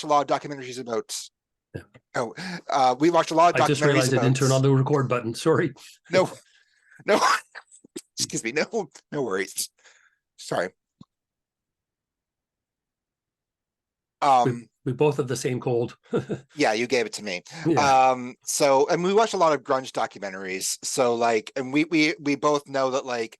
watched a lot of documentaries about. Yeah. We watched a lot of I just documentaries realized I about. didn't turn on the record button. Sorry. No, no, excuse me, no worries. Sorry. We, we both have the same cold. Yeah, you gave it to me. Yeah. So, and we watched a lot of grunge documentaries. So like, and we both know that like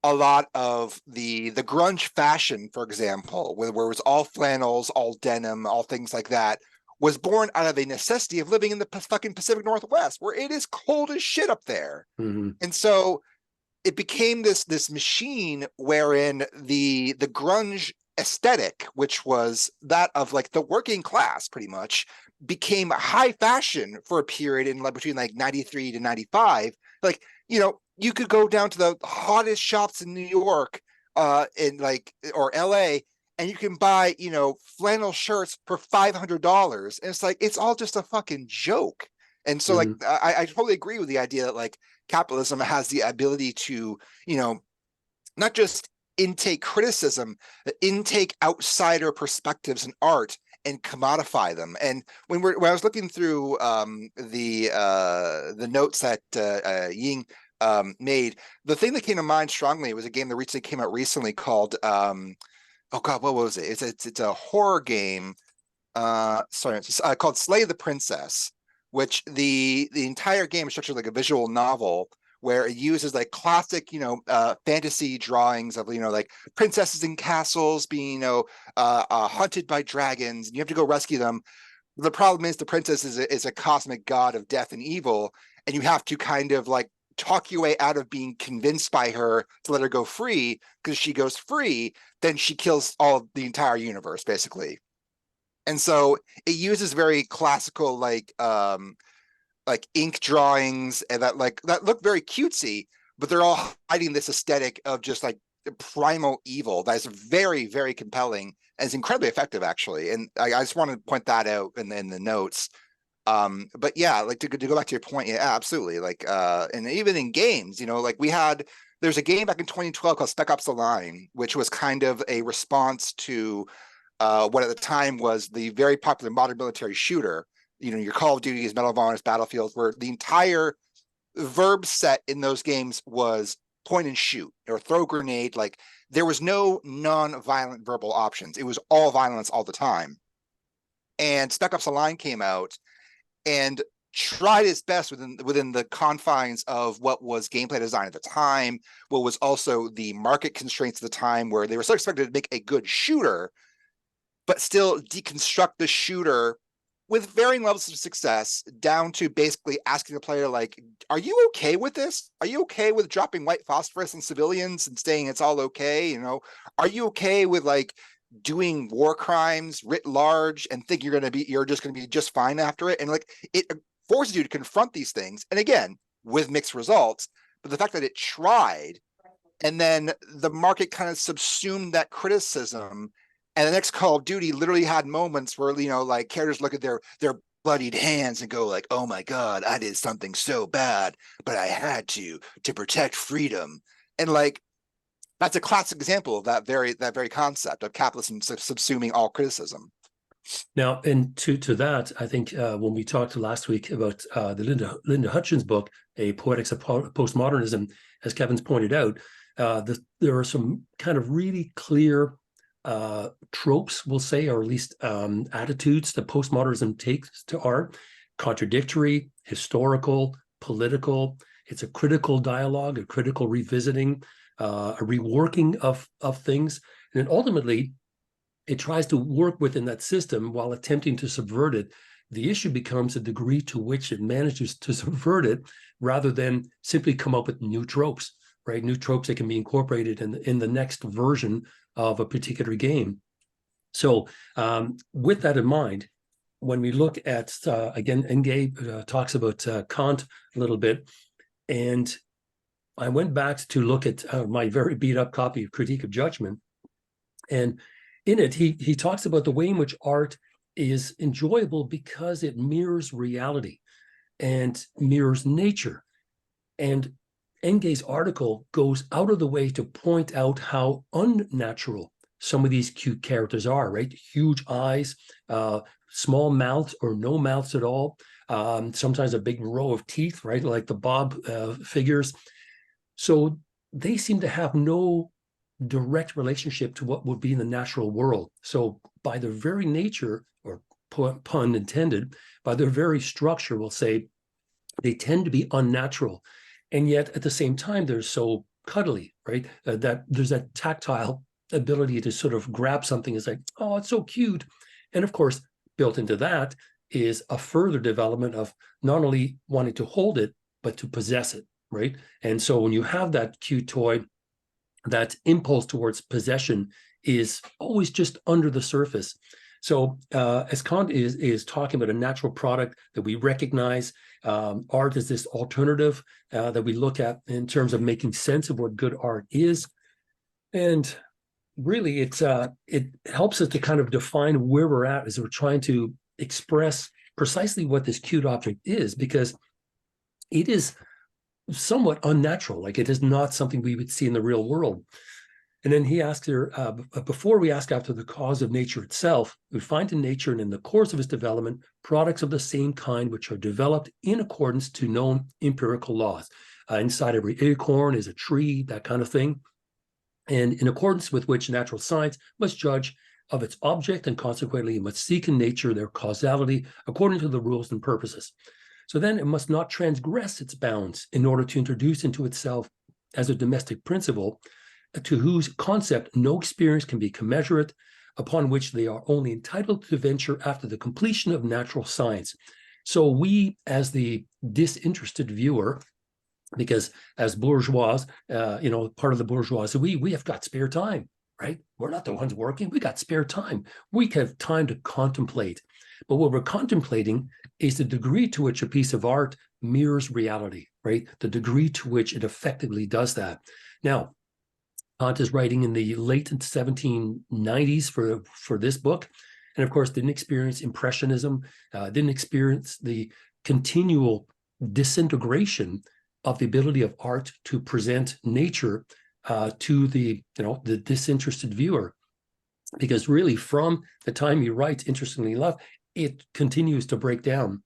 a lot of the grunge fashion, for example, where it was all flannels, all denim, all things like that, was born out of a necessity of living in the fucking Pacific Northwest, where it is cold as shit up there. Mm-hmm. And so it became this machine wherein the grunge aesthetic, which was that of like the working class pretty much, became high fashion for a period in like between like 93 to 95. Like, you could go down to the hottest shops in New York in like or LA, and you can buy, flannel shirts for $500. And it's like it's all just a fucking joke. And so like Mm-hmm. I totally agree with the idea that like capitalism has the ability to, not just intake criticism, intake outsider perspectives in art and commodify them. And when I was looking through the notes that Ying made, the thing that came to mind strongly was a game that recently came out recently called oh god, what was it? It's a horror game. Sorry, it's called Slay the Princess, which the entire game is structured like a visual novel where it uses like classic, fantasy drawings of, like princesses in castles being, hunted by dragons, and you have to go rescue them. The problem is the princess is a cosmic god of death and evil, and you have to kind of like talk your way out of being convinced by her to let her go free, because she goes free, then she kills the entire universe, basically. And so it uses very classical like ink drawings and that look very cutesy, but they're all hiding this aesthetic of just like primal evil that is very, very compelling and is incredibly effective, actually. And I just want to point that out in the notes. But yeah, like to go back to your point, yeah, absolutely. Like and even in games, like there's a game back in 2012 called Spec Ops: The Line, which was kind of a response to what at the time was the very popular modern military shooter. Your Call of Duty's, Medal of Honor's, Battlefields, where the entire verb set in those games was point and shoot or throw grenade. Like there was no non-violent verbal options. It was all violence all the time. And Spec Ops: The Line came out and tried its best within the confines of what was gameplay design at the time, what was also the market constraints at the time, where they were still expected to make a good shooter, but still deconstruct the shooter with varying levels of success, down to basically asking the player, like, are you okay with this? Are you okay with dropping white phosphorus on civilians and saying it's all okay? Are you okay with like doing war crimes writ large and think you're just gonna be just fine after it? And like it forces you to confront these things. And again, with mixed results, but the fact that it tried, and then the market kind of subsumed that criticism. And the next Call of Duty literally had moments where, like characters look at their bloodied hands and go like, oh my God, I did something so bad, but I had to protect freedom. And like, that's a classic example of that very concept of capitalism subsuming all criticism. Now, and to that, I think when we talked last week about the Linda Hutchins book, A Poetics of Postmodernism, as Kevin's pointed out, there are some kind of really clear tropes, we'll say, or at least attitudes that postmodernism takes to art: contradictory, historical, political. It's a critical dialogue, a critical revisiting, a reworking of things, and then ultimately it tries to work within that system while attempting to subvert it. The issue becomes the degree to which it manages to subvert it, rather than simply come up with new tropes, right? New tropes that can be incorporated in the next version of a particular game. So with that in mind, when we look at, again, Engay talks about Kant a little bit, and I went back to look at my very beat up copy of Critique of Judgment, and in it, he talks about the way in which art is enjoyable because it mirrors reality and mirrors nature. And Engay's article goes out of the way to point out how unnatural some of these cute characters are, right? Huge eyes, small mouths or no mouths at all. Sometimes a big row of teeth, right? Like the Bob figures. So they seem to have no direct relationship to what would be in the natural world. So by their very nature, or pun intended, by their very structure, we'll say, they tend to be unnatural. And yet at the same time, they're so cuddly, right? That there's that tactile ability to sort of grab something. It's like, oh, it's so cute. And of course, built into that is a further development of not only wanting to hold it, but to possess it, right? And so when you have that cute toy, that impulse towards possession is always just under the surface. So as Kant is talking about a natural product that we recognize, art is this alternative that we look at in terms of making sense of what good art is. And really, it helps us to kind of define where we're at as we're trying to express precisely what this cute object is, because it is somewhat unnatural. Like, it is not something we would see in the real world. And then he asks her, before we ask after the cause of nature itself, we find in nature and in the course of its development, products of the same kind which are developed in accordance to known empirical laws. Inside every acorn is a tree, that kind of thing. And in accordance with which natural science must judge of its object, and consequently it must seek in nature their causality according to the rules and purposes. So then it must not transgress its bounds in order to introduce into itself as a domestic principle, to whose concept no experience can be commensurate, upon which they are only entitled to venture after the completion of natural science. So we, as the disinterested viewer, because as bourgeois, part of the bourgeoisie, we have got spare time, right? We're not the ones working. We got spare time. We have time to contemplate. But what we're contemplating is the degree to which a piece of art mirrors reality, right? The degree to which it effectively does that. Now, Kant is writing in the late 1790s for this book, and of course didn't experience Impressionism, didn't experience the continual disintegration of the ability of art to present nature to the disinterested viewer, because really from the time he writes, interestingly enough, it continues to break down.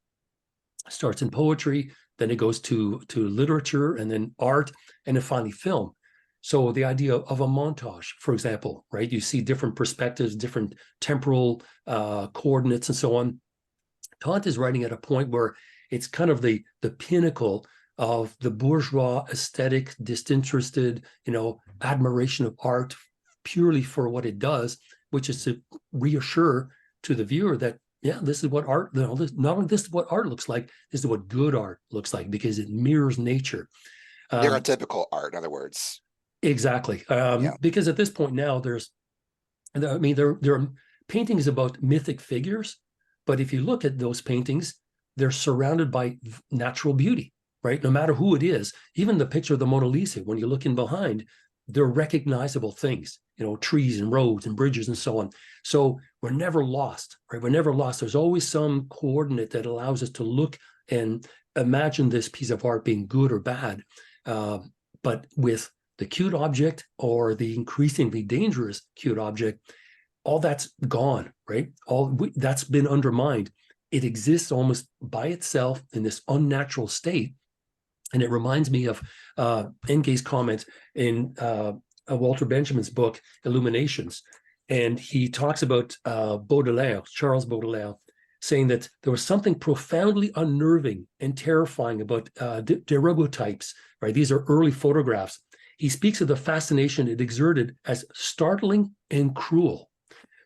It starts in poetry, then it goes to literature, and then art, and then finally film. So the idea of a montage, for example, right? You see different perspectives, different temporal coordinates, and so on. Kant is writing at a point where it's kind of the pinnacle of the bourgeois aesthetic, disinterested, admiration of art purely for what it does, which is to reassure to the viewer that, yeah, this is what art, not only this is what art looks like, this is what good art looks like, because it mirrors nature. Neurotypical art, in other words. Exactly. Because at this point now, there are paintings about mythic figures, but if you look at those paintings, they're surrounded by natural beauty, right? No matter who it is, even the picture of the Mona Lisa, when you look in behind, they're recognizable things, trees and roads and bridges and so on. So we're never lost, right? We're never lost. There's always some coordinate that allows us to look and imagine this piece of art being good or bad. But with the cute object, or the increasingly dangerous cute object, all that's gone, right? That's been undermined. It exists almost by itself in this unnatural state. And it reminds me of Engeh's comment in Walter Benjamin's book, Illuminations. And he talks about Baudelaire, Charles Baudelaire, saying that there was something profoundly unnerving and terrifying about daguerreotypes, right? These are early photographs. He speaks of the fascination it exerted as startling and cruel.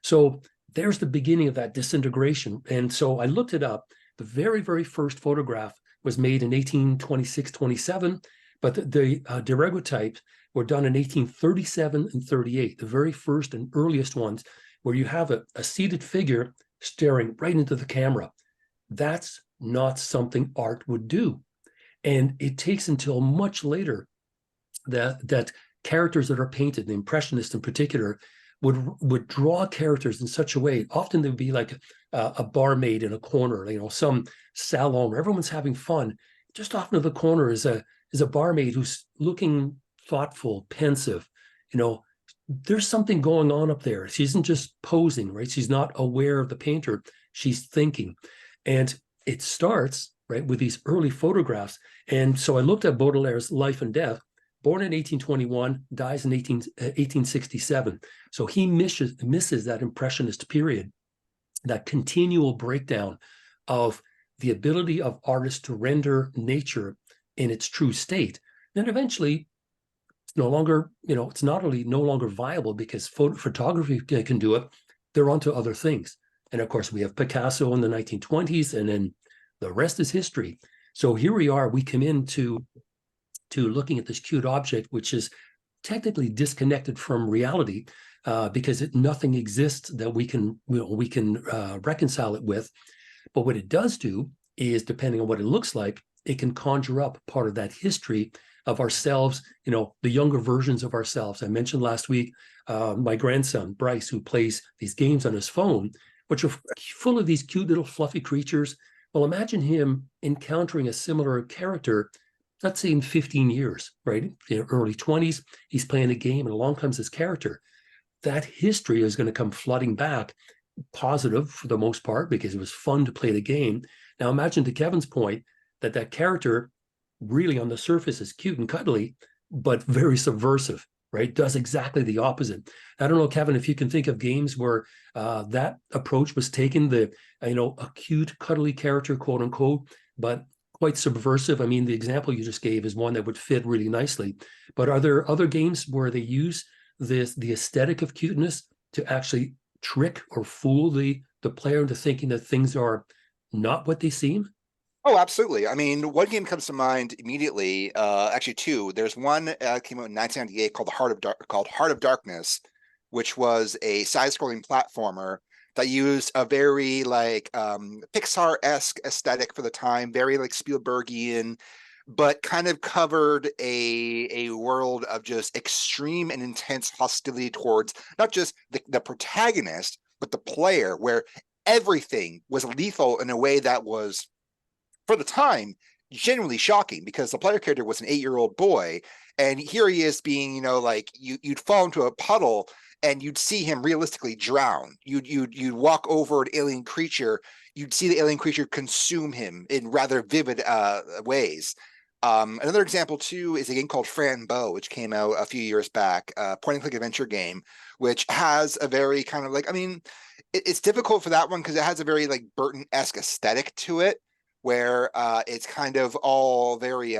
So there's the beginning of that disintegration. And so I looked it up. The very, very first photograph was made in 1826-27, but the daguerreotypes were done in 1837 and 38, the very first and earliest ones, where you have a seated figure staring right into the camera. That's not something art would do. And it takes until much later that characters that are painted, the Impressionists in particular, would draw characters in such a way. Often they would be like a barmaid in a corner, some salon where everyone's having fun. Just off into the corner is a barmaid who's looking thoughtful, pensive, there's something going on up there. She isn't just posing, right? She's not aware of the painter. She's thinking. And it starts, right, with these early photographs. And so I looked at Baudelaire's life and death. Born in 1821, dies in 1867. So he misses that Impressionist period, that continual breakdown of the ability of artists to render nature in its true state. Then eventually it's no longer, it's not only no longer viable because photography can do it, they're onto other things. And of course, we have Picasso in the 1920s, and then the rest is history. So here we are, we come into looking at this cute object, which is technically disconnected from reality, because nothing exists that we can reconcile it with. But what it does do is, depending on what it looks like, it can conjure up part of that history of ourselves, the younger versions of ourselves. I mentioned last week my grandson, Bryce, who plays these games on his phone, which are full of these cute little fluffy creatures. Well, imagine him encountering a similar character, let's say in 15 years, right? Early 20s, he's playing a game and along comes this character. That history is going to come flooding back, positive for the most part, because it was fun to play the game. Now imagine, to Kevin's point, that character really on the surface is cute and cuddly, but very subversive, right? Does exactly the opposite. I don't know, Kevin, if you can think of games where that approach was taken, a cute, cuddly character, quote unquote, but quite subversive. I mean, the example you just gave is one that would fit really nicely. But are there other games where they use the aesthetic of cuteness to actually trick or fool the player into thinking that things are not what they seem? Oh, absolutely. I mean, one game comes to mind immediately. Actually, two. There's one came out in 1998 called Heart of Darkness, which was a side-scrolling platformer that used a very like Pixar-esque aesthetic for the time, very like Spielbergian, but kind of covered a world of just extreme and intense hostility towards not just the protagonist, but the player, where everything was lethal in a way that was, for the time, genuinely shocking, because the player character was an 8-year-old boy, and here he is being, like you'd fall into a puddle and you'd see him realistically drown. You'd walk over an alien creature, you'd see the alien creature consume him in rather vivid ways. Another example too is a game called Frambeau, which came out a few years back, point and click adventure game, which has a very kind of like, I mean, it's difficult for that one because it has a very like Burton-esque aesthetic to it, where it's kind of all very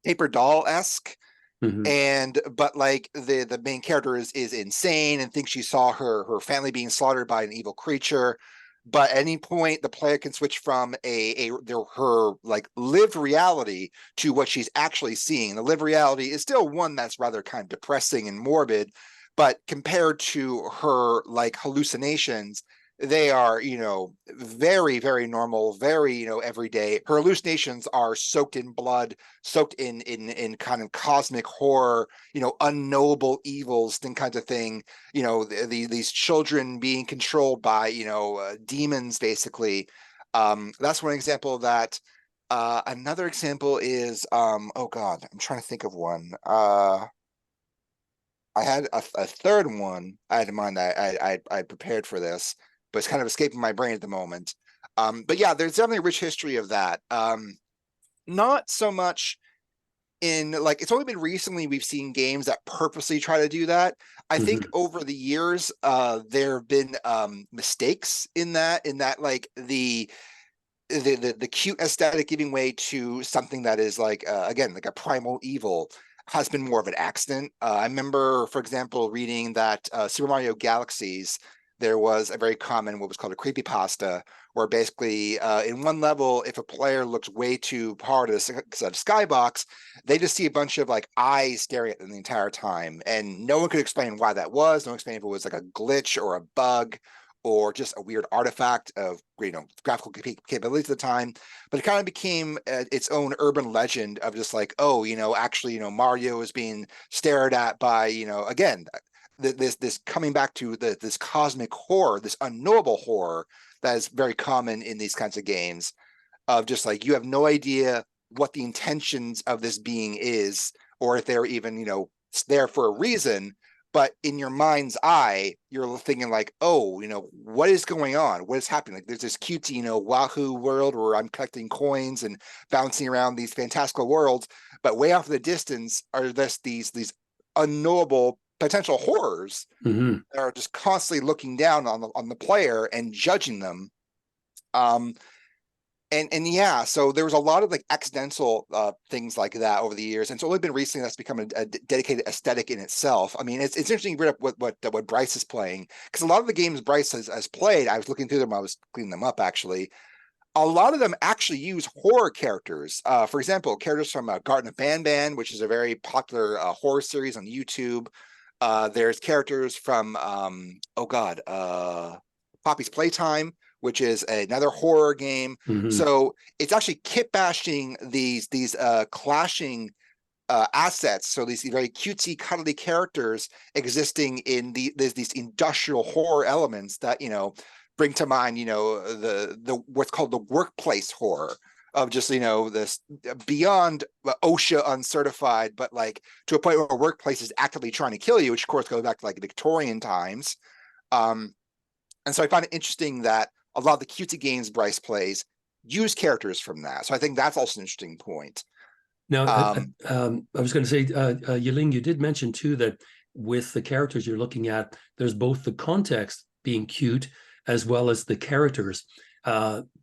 paper doll-esque, Mm-hmm. and but like the main character is insane and thinks she saw her family being slaughtered by an evil creature. But at any point, the player can switch from her like lived reality to what she's actually seeing. The lived reality is still one that's rather kind of depressing and morbid, but compared to her like hallucinations, they are, very, very normal, very, everyday. Her hallucinations are soaked in blood, soaked in kind of cosmic horror, unknowable evils, thing kinds of thing. These children being controlled by, demons, basically. That's one example of that. Another example is, oh God, I'm trying to think of one. I had a third one I had in mind that I prepared for this, but it's kind of escaping my brain at the moment. But yeah, there's definitely a rich history of that. Not so much in like, it's only been recently we've seen games that purposely try to do that. I think Mm-hmm. over the years, there have been mistakes in that like the cute aesthetic giving way to something that is like again like a primal evil has been more of an accident. I remember, for example, reading that Super Mario Galaxies, there was a very common what was called a creepypasta, where basically in one level, if a player looks way too hard at a skybox, they just see a bunch of like eyes staring at them the entire time, and no one could explain why that was. No one explained if it was like a glitch or a bug or just a weird artifact of graphical capabilities at the time. But it kind of became its own urban legend of just like, oh, actually, Mario is being stared at by, again, this coming back to this cosmic horror, this unknowable horror that is very common in these kinds of games, of just like you have no idea what the intentions of this being is, or if they're even there for a reason. but in your mind's eye, you're thinking like, oh, what is going on? What is happening? Like there's this cutesy, Wahoo world where I'm collecting coins and bouncing around these fantastical worlds, but way off in the distance are these unknowable potential horrors Hmm. that are just constantly looking down on the player and judging them. Um, and yeah, so there was a lot of like accidental things like that over the years, and it's only been recently that's become a dedicated aesthetic in itself. I mean, it's interesting to bring up what Bryce is playing, because a lot of the games Bryce has played, I was looking through them, I was cleaning them up actually. A lot of them actually use horror characters. For example, characters from Garten of Banban, which is a very popular horror series on YouTube. There's characters from Poppy's Playtime, which is another horror game. Hmm. So it's actually kit bashing these clashing assets. So these very cutesy, cuddly characters existing in there's these industrial horror elements that bring to mind the what's called the workplace horror of just this beyond OSHA uncertified, but like to a point where a workplace is actively trying to kill you, which of course goes back to like Victorian times. Um, and so I find it interesting that a lot of the cutesy games Bryce plays use characters from that. So I think that's also an interesting point. Now, Um, I was going to say, Yiling, you did mention too that with the characters you're looking at, there's both the context being cute as well as the characters.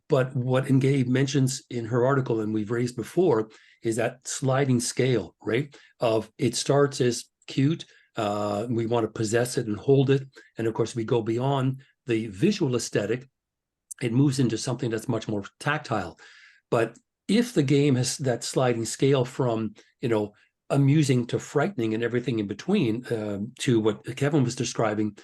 But what Engage mentions in her article, and we've raised before, is that sliding scale, right? Of it starts as cute, we want to possess it and hold it, and of course we go beyond the visual aesthetic. It moves into something that's much more tactile. But if the game has that sliding scale from, amusing to frightening and everything in between, to what Kevin was describing,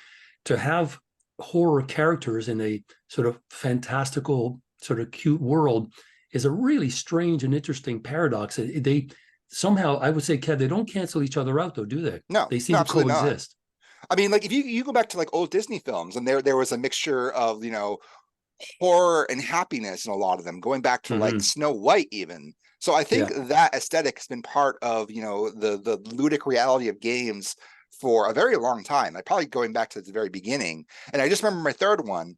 to have horror characters in a sort of fantastical, sort of cute world is a really strange and interesting paradox. They somehow, I would say, Kev, they don't cancel each other out, though, do they? no, They no, seem to absolutely not. coexist. I mean, like if you go back to like old Disney films, and there was a mixture of horror and happiness in a lot of them, going back to like Hmm. Snow White even. So I think Yeah. that aesthetic has been part of the ludic reality of games for a very long time. Like probably going back to the very beginning. And I just remember my third one,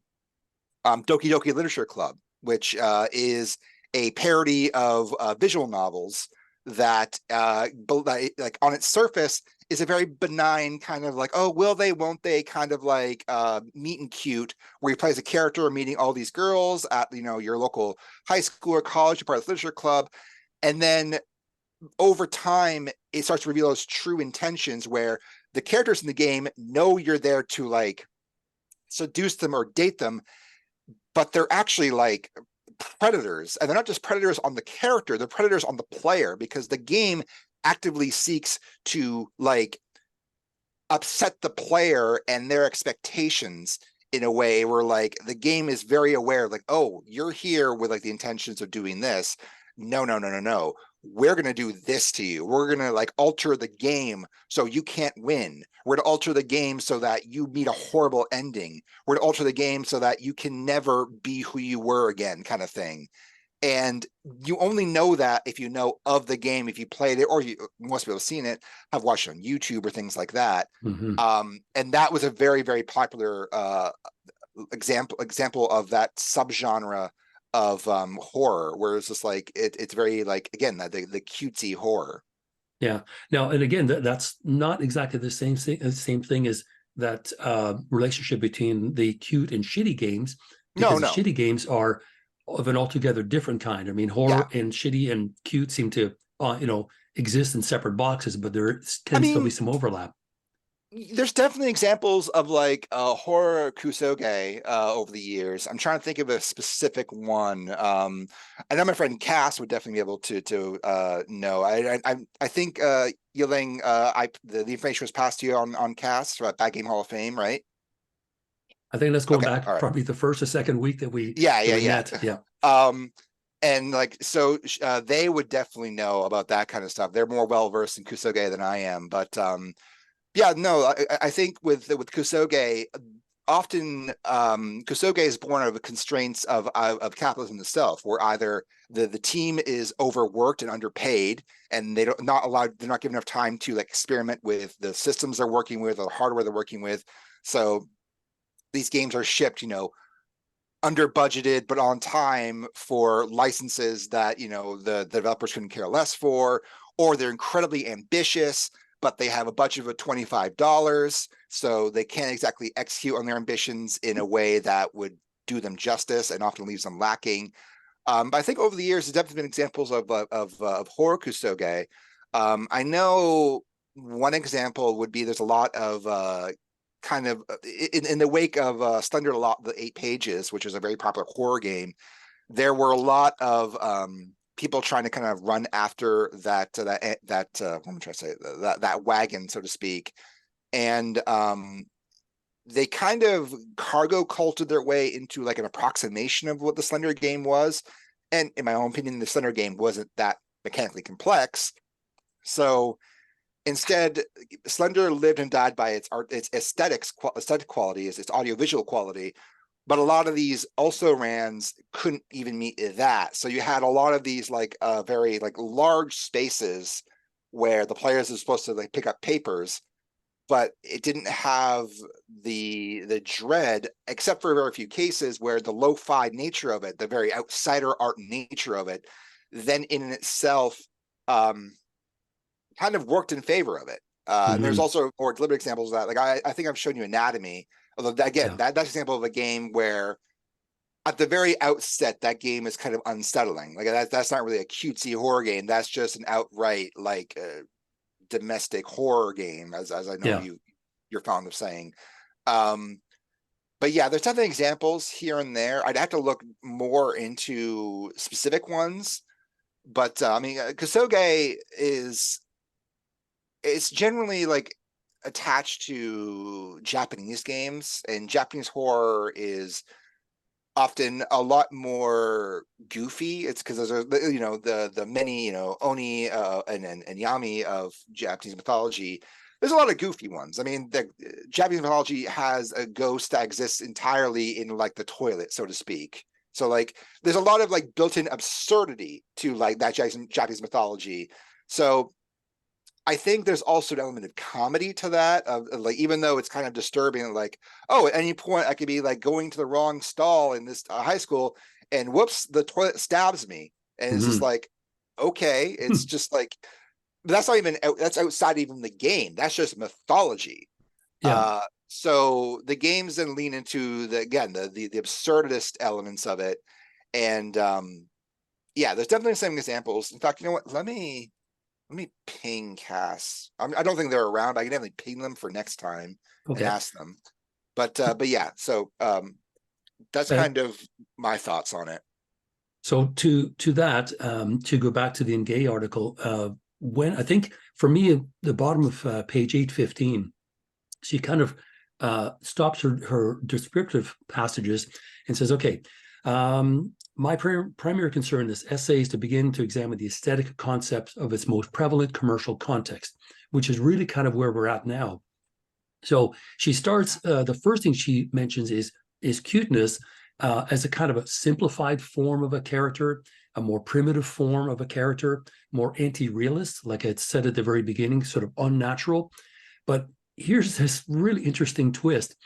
Doki Doki Literature Club, which is a parody of visual novels that, like on its surface, is a very benign kind of like, oh, will they, won't they, kind of like meet and cute, where you play as a character meeting all these girls at your local high school or college, you're part of the literature club, and then over time it starts to reveal those true intentions where the characters in the game know you're there to like seduce them or date them, but they're actually like predators, and they're not just predators on the character, they're predators on the player, because the game actively seeks to like upset the player and their expectations in a way where like the game is very aware, like, oh, you're here with like the intentions of doing this. No, no, no, no, no. We're going to do this to you. We're going to like alter the game so you can't win. We're to alter the game so that you meet a horrible ending. We're to alter the game so that you can never be who you were again, kind of thing. And you only know that if you know of the game, if you played it, or most people have seen it, have watched it on YouTube or things like that. Hmm. And that was a very, very popular example of that subgenre of horror, where it's just like it's very like, again, the cutesy horror. Yeah. Now, and again, that's not exactly the same thing as that relationship between the cute and shitty games, No, because the no, shitty games are of an altogether different kind. I mean, yeah. horror and shitty and cute seem to, exist in separate boxes, but there I tends to be mean, some overlap. there's definitely examples of like horror kusoge over the years. I'm trying to think of a specific one. I know my friend Cass would definitely be able to know. I think Yiling, the information was passed to you on Cass about Bad Game Hall of Fame, right? I think that's going Okay, back all right. probably the first or second week that we Yeah, that yeah, we yeah. met. Yeah. And like so, they would definitely know about that kind of stuff. They're more well versed in kusoge than I am, but yeah, no, I think with kusoge, often Kusoge is born out of the constraints of capitalism itself, where either the team is overworked and underpaid, and they're not given enough time to like experiment with the systems they're working with or the hardware they're working with. So these games are shipped, under budgeted but on time for licenses that the developers couldn't care less for, or they're incredibly ambitious but they have a budget of $25, so they can't exactly execute on their ambitions in a way that would do them justice and often leaves them lacking. But I think over the years, there's definitely been examples of horror kusoge. I know one example would be there's a lot of kind of in the wake of Slender the 8 Pages, which is a very popular horror game. There were a lot of people trying to kind of run after that what am I trying to say, that wagon, so to speak, and they kind of cargo culted their way into like an approximation of what the Slender game was. And in my own opinion, the Slender game wasn't that mechanically complex. So instead, Slender lived and died by its art, its aesthetic quality, its audiovisual quality. But a lot of these also rans couldn't even meet that. So you had a lot of these like very like large spaces where the players are supposed to like pick up papers, but it didn't have the dread, except for a very few cases where the lo-fi nature of it, the very outsider art nature of it, then in itself kind of worked in favor of it. And there's also more deliberate examples of that. Like I think I've shown you Anatomy. Although again, that's an example of a game where at the very outset, that game is kind of unsettling. Like that's not really a cutesy horror game. That's just an outright like domestic horror game, as I know you're fond of saying. But yeah, there's definitely examples here and there. I'd have to look more into specific ones. But I mean, Kusoge it's generally like attached to Japanese games, and Japanese horror is often a lot more goofy. It's because there's the many oni and yami of Japanese mythology. There's a lot of goofy ones. I mean, the Japanese mythology has a ghost that exists entirely in like the toilet, so to speak. So like there's a lot of like built-in absurdity to like that Japanese mythology. So I think there's also an element of comedy to that, of like, even though it's kind of disturbing, like, oh, at any point I could be like going to the wrong stall in this high school, and whoops, the toilet stabs me, and it's just like, okay, it's just like, that's not even that's outside even the game. That's just mythology. So the games then lean into the absurdist elements of it, and yeah, there's definitely some examples. In fact, you know what? Let me ping Cass. I don't think they're around. I can definitely ping them for next time and ask them. But yeah, so that's kind of my thoughts on it. So to that, to go back to the Engay article, when I think for me at the bottom of page 815, she kind of stops her descriptive passages and says, okay, my primary concern in this essay is to begin to examine the aesthetic concepts of its most prevalent commercial context, which is really kind of where we're at now. So she starts, the first thing she mentions is cuteness as a kind of a simplified form of a character, a more primitive form of a character, more anti-realist, like I said at the very beginning, sort of unnatural. But here's this really interesting twist.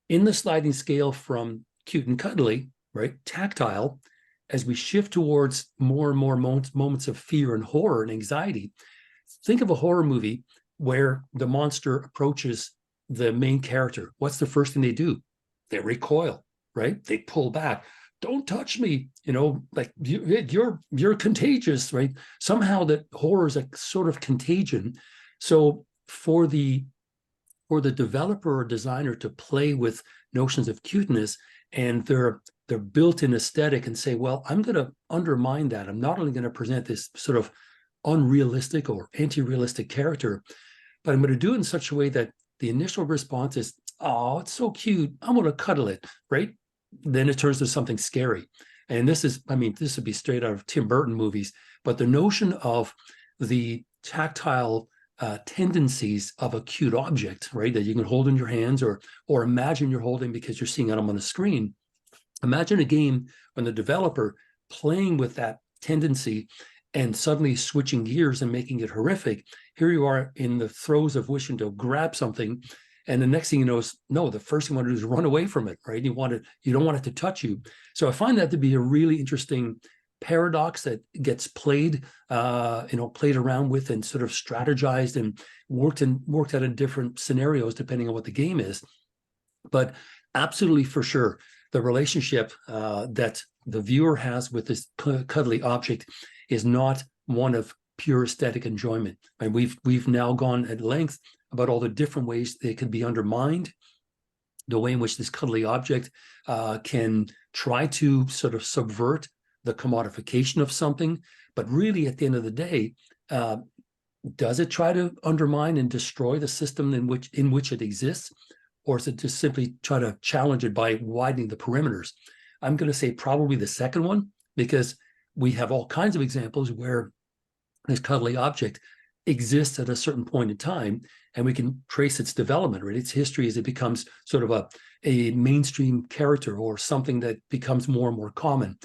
In the sliding scale from cute and cuddly, right, tactile, as we shift towards more and more moments of fear and horror and anxiety, think of a horror movie where the monster approaches the main character. What's the first thing they do? They recoil, right? They pull back. Don't touch me, like you're contagious, right? Somehow that horror is a sort of contagion. So for the developer or designer to play with notions of cuteness and their built-in aesthetic and say, well, I'm going to undermine that. I'm not only going to present this sort of unrealistic or anti-realistic character, but I'm going to do it in such a way that the initial response is, oh, it's so cute, I'm going to cuddle it, right? Then it turns to something scary. And this would be straight out of Tim Burton movies, but the notion of the tactile tendencies of a cute object, right, that you can hold in your hands or imagine you're holding because you're seeing them on the screen. Imagine a game when the developer playing with that tendency and suddenly switching gears and making it horrific. Here you are in the throes of wishing to grab something, and the next thing you know is, no, the first thing you want to do is run away from it, right? You don't want it to touch you. So I find that to be a really interesting paradox that gets played around with and sort of strategized and worked out in different scenarios depending on what the game is. But absolutely, for sure, the relationship that the viewer has with this cuddly object is not one of pure aesthetic enjoyment. And we've now gone at length about all the different ways they could be undermined, the way in which this cuddly object can try to sort of subvert the commodification of something. But really, at the end of the day, does it try to undermine and destroy the system in which it exists? Or is it just simply try to challenge it by widening the perimeters? I'm going to say probably the second one, because we have all kinds of examples where this cuddly object exists at a certain point in time, and we can trace its development, right? Its history as it becomes sort of a mainstream character or something that becomes more and more common.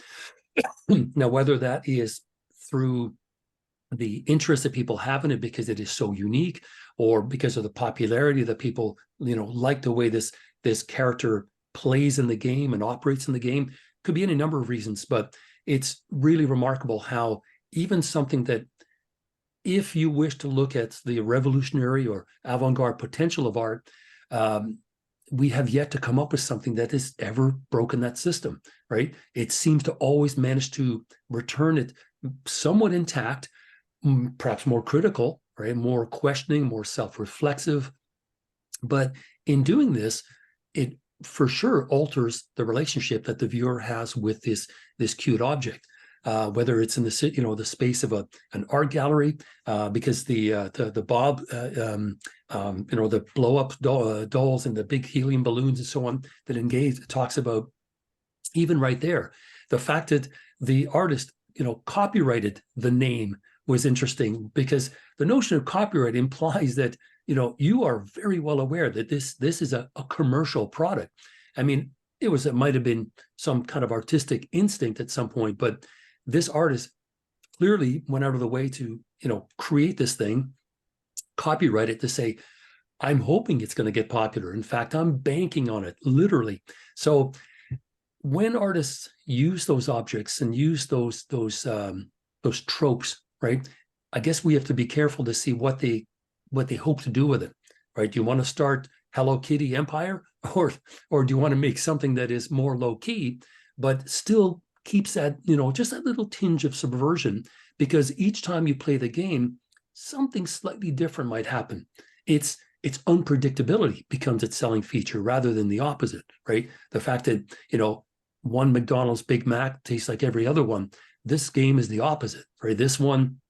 Now, whether that is through the interest that people have in it because it is so unique, or because of the popularity that people, like the way this character plays in the game and operates in the game, could be any number of reasons. But it's really remarkable how even something that, if you wish to look at the revolutionary or avant-garde potential of art, we have yet to come up with something that has ever broken that system, right? It seems to always manage to return it somewhat intact, perhaps more critical, right? More questioning, more self-reflexive. But in doing this, it for sure alters the relationship that the viewer has with this cute object. Whether it's in the space of an art gallery, because the Bob, the blow up dolls and the big helium balloons and so on that Engage talks about, even right there, the fact that the artist copyrighted the name was interesting, because the notion of copyright implies that you are very well aware that this is a commercial product. I mean, it might have been some kind of artistic instinct at some point, but this artist clearly went out of the way to create this thing, copyright it, to say, I'm hoping it's going to get popular. In fact, I'm banking on it, literally. So when artists use those objects and use those tropes, right, I guess we have to be careful to see what they hope to do with it, right? Do you want to start Hello Kitty empire, or do you want to make something that is more low key, but still keeps that, just that little tinge of subversion? Because each time you play the game, something slightly different might happen. Its unpredictability becomes its selling feature rather than the opposite, right? The fact that, one McDonald's Big Mac tastes like every other one. This game is the opposite, right? This one,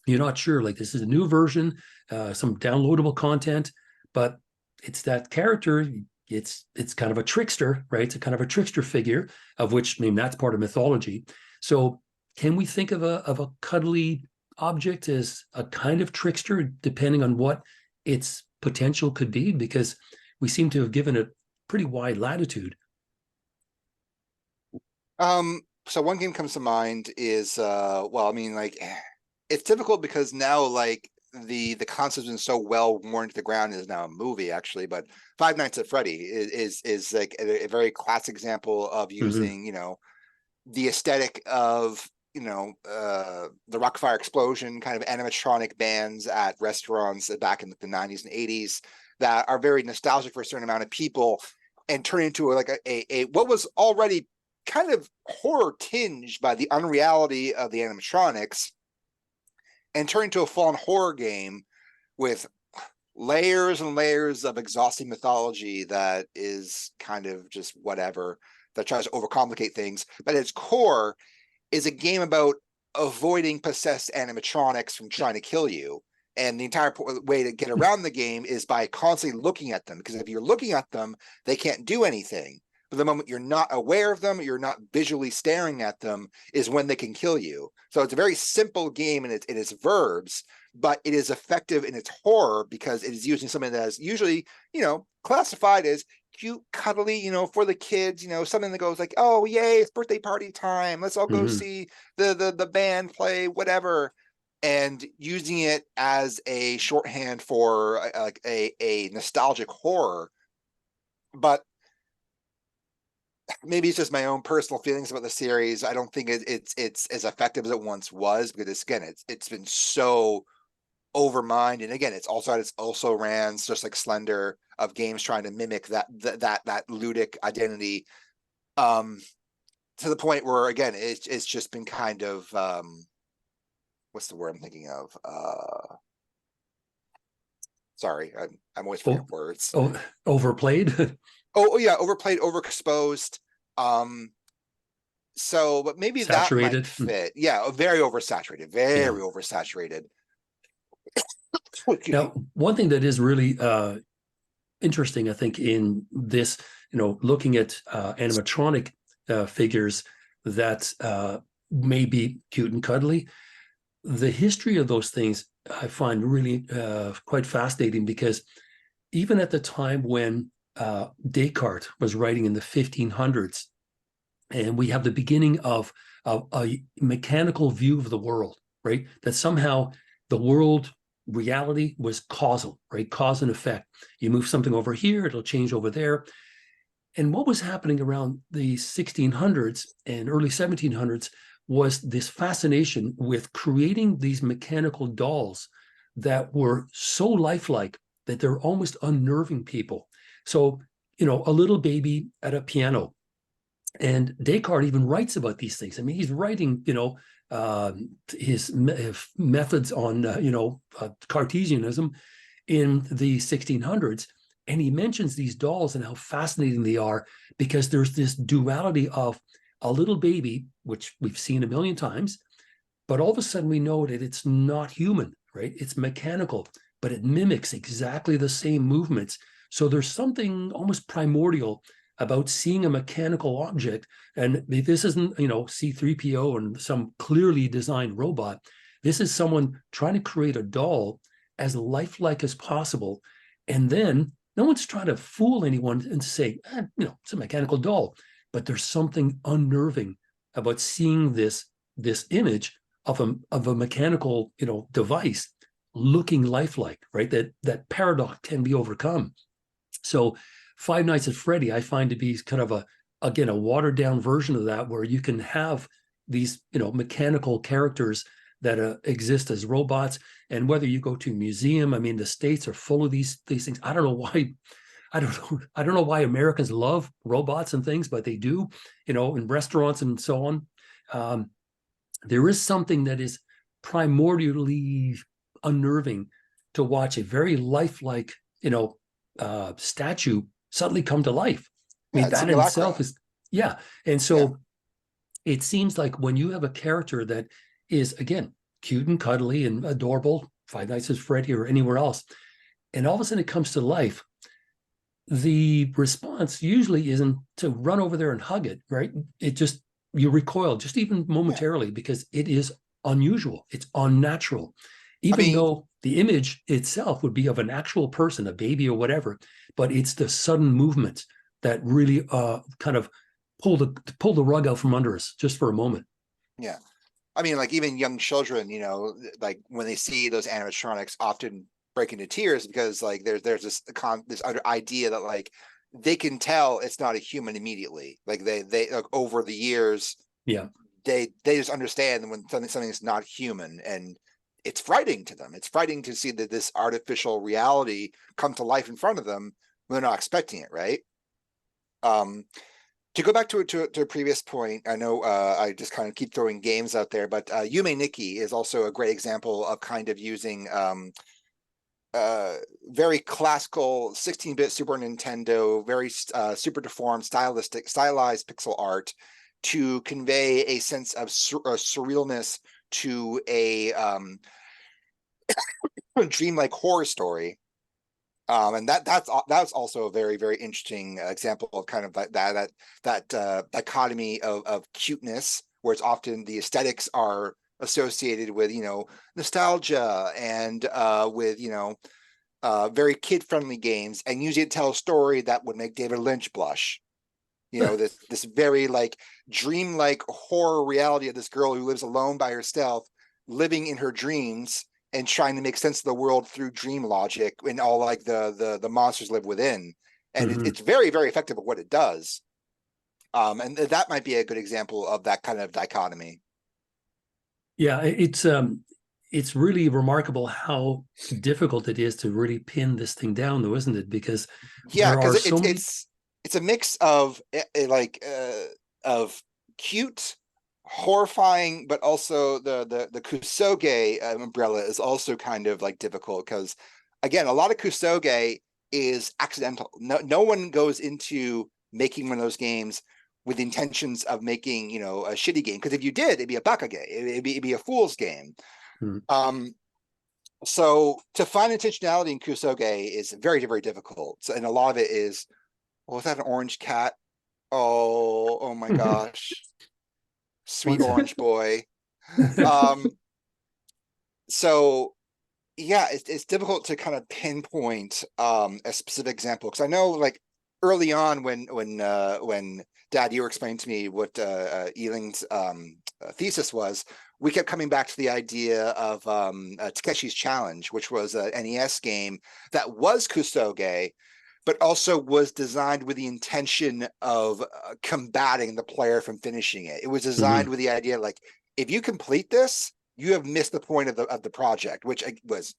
you're not sure, like, this is a new version, some downloadable content, but it's that character. It's kind of a trickster, right? It's a kind of a trickster figure, of which, I mean, that's part of mythology. So can we think of a cuddly object as a kind of trickster, depending on what its potential could be? Because we seem to have given it pretty wide latitude. So one game comes to mind is it's difficult because now, like, the concept has been so well worn to the ground, is now a movie actually, but Five Nights at Freddy is like a very classic example of using the aesthetic of the Rockfire Explosion kind of animatronic bands at restaurants back in the 90s and 80s that are very nostalgic for a certain amount of people, and turn into a what was already kind of horror tinged by the unreality of the animatronics, and turn into a full-on horror game with layers and layers of exhausting mythology that is kind of just whatever, that tries to overcomplicate things. But at its core is a game about avoiding possessed animatronics from trying to kill you. And the entire way to get around the game is by constantly looking at them, because if you're looking at them, they can't do anything. But the moment you're not aware of them, you're not visually staring at them, is when they can kill you. So it's a very simple game in its verbs, but it is effective in its horror because it is using something that is usually, classified as cute, cuddly, for the kids, something that goes like, oh, yay, it's birthday party time. Let's all go see the band play, whatever. And using it as a shorthand for like a nostalgic horror. But maybe it's just my own personal feelings about the series. I don't think it's as effective as it once was, because again, it's been so overmined, and again, it's also rans just like Slender, of games trying to mimic that ludic identity, to the point where again it's just been kind of what's the word I'm thinking of? Sorry, I'm always forgetting words. Overplayed. Oh yeah, overplayed, overexposed. So, but maybe that might Saturated. fit. Yeah, very oversaturated, very oversaturated. Now, one thing that is really interesting, I think, in this, looking at animatronic figures that may be cute and cuddly, the history of those things I find really quite fascinating, because even at the time when Descartes was writing in the 1500s, and we have the beginning of a mechanical view of the world, right? That somehow the world reality was causal, right? Cause and effect. You move something over here, it'll change over there. And what was happening around the 1600s and early 1700s was this fascination with creating these mechanical dolls that were so lifelike that they're almost unnerving people. So, a little baby at a piano. And Descartes even writes about these things. I mean, he's writing, his methods on, Cartesianism in the 1600s. And he mentions these dolls and how fascinating they are, because there's this duality of a little baby, which we've seen a million times, but all of a sudden we know that it's not human, right? It's mechanical, but it mimics exactly the same movements. So there's something almost primordial about seeing a mechanical object. And this isn't, C3PO and some clearly designed robot. This is someone trying to create a doll as lifelike as possible. And then no one's trying to fool anyone and say, it's a mechanical doll. But there's something unnerving about seeing this image of a mechanical, device looking lifelike, right? That paradox can be overcome. So Five Nights at Freddy, I find to be kind of a watered down version of that, where you can have these, mechanical characters that exist as robots. And whether you go to a museum, I mean, the States are full of these things. I don't know why. I don't know why Americans love robots and things, but they do, in restaurants and so on. There is something that is primordially unnerving to watch a very lifelike, statue suddenly come to life. I mean, that in itself is, yeah. And so it seems like when you have a character that is, again, cute and cuddly and adorable, Five Nights at Freddy or anywhere else, and all of a sudden it comes to life, the response usually isn't to run over there and hug it, right? It just, you recoil just even momentarily, because it is unusual. It's unnatural. Even though the image itself would be of an actual person, a baby or whatever, but it's the sudden movements that really kind of pull the rug out from under us just for a moment. Yeah. I mean, like even young children, like when they see those animatronics, often break into tears, because like there's this other idea that like they can tell it's not a human immediately. Like they like over the years, they just understand when something is not human, and it's frightening to them. It's frightening to see that this artificial reality come to life in front of them when they're not expecting it, right? To go back to a previous point, I know I just kind of keep throwing games out there, but Yume Nikki is also a great example of kind of using very classical 16-bit Super Nintendo, very super deformed, stylized pixel art to convey a sense of surrealness to a dreamlike horror story. And that's also a very, very interesting example of kind of that dichotomy of cuteness, where it's often the aesthetics are associated with, nostalgia and with, very kid-friendly games, and usually tell a story that would make David Lynch blush. This very like dreamlike horror reality of this girl who lives alone by herself, living in her dreams and trying to make sense of the world through dream logic, and all like the monsters live within. And it's very, very effective at what it does. And that might be a good example of that kind of dichotomy. Yeah, it's really remarkable how difficult it is to really pin this thing down, though, isn't it? Because Yeah, there are because so many. it's a mix of of cute, horrifying, but also the kusoge umbrella is also kind of like difficult, because again, a lot of kusoge is accidental. No one goes into making one of those games with intentions of making, a shitty game, because if you did, it'd be a bakage, it'd be a fool's game. Hmm. So to find intentionality in kusoge is very, very difficult. So, and a lot of it is, was that an orange cat? Oh my gosh. Sweet Once. orange boy. Um, so yeah, it's difficult to kind of pinpoint a specific example, because I know like early on when Dad, you were explaining to me what Yiling's thesis was, we kept coming back to the idea of Takeshi's Challenge, which was an NES game that was kusoge, but also was designed with the intention of combating the player from finishing it. It was designed with the idea like, if you complete this, you have missed the point of the project, which was,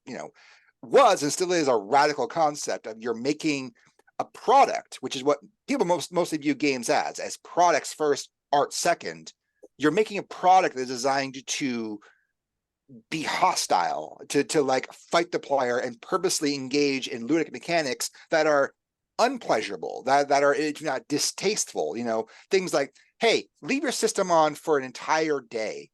was and still is a radical concept of, you're making a product, which is what people mostly view games as products first, art second. You're making a product that's designed to be hostile, to like fight the player and purposely engage in ludic mechanics that are unpleasurable, that are, if not distasteful. Things like, hey, leave your system on for an entire day.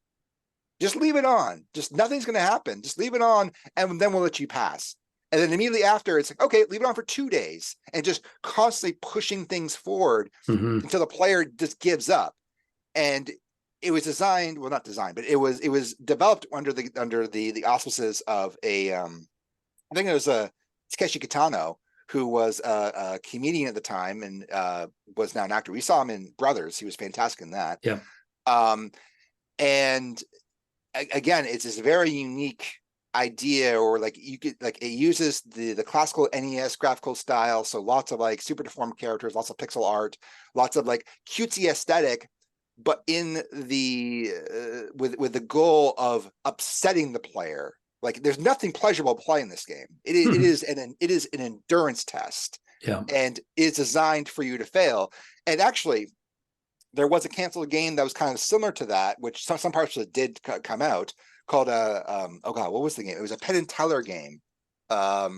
Just leave it on. Just nothing's going to happen. Just leave it on, and then we'll let you pass. And then immediately after, it's like, okay, leave it on for 2 days, and just constantly pushing things forward until the player just gives up. And it was designed, well, not designed, but it was developed under the auspices of I think it was Takeshi Kitano, who was a comedian at the time, and was now an actor. We saw him in Brothers. He was fantastic in that. Yeah. And again, it's this very unique idea, or like you could like, it uses the classical NES graphical style, so lots of like super deformed characters, lots of pixel art, lots of like cutesy aesthetic, but in the with the goal of upsetting the player. Like, there's nothing pleasurable playing this game. It is an endurance test, Yeah. and it's designed for you to fail. And actually, there was a canceled game that was kind of similar to that, which some parts of it did come out, called oh god, what was the game? It was a Penn and Teller game. What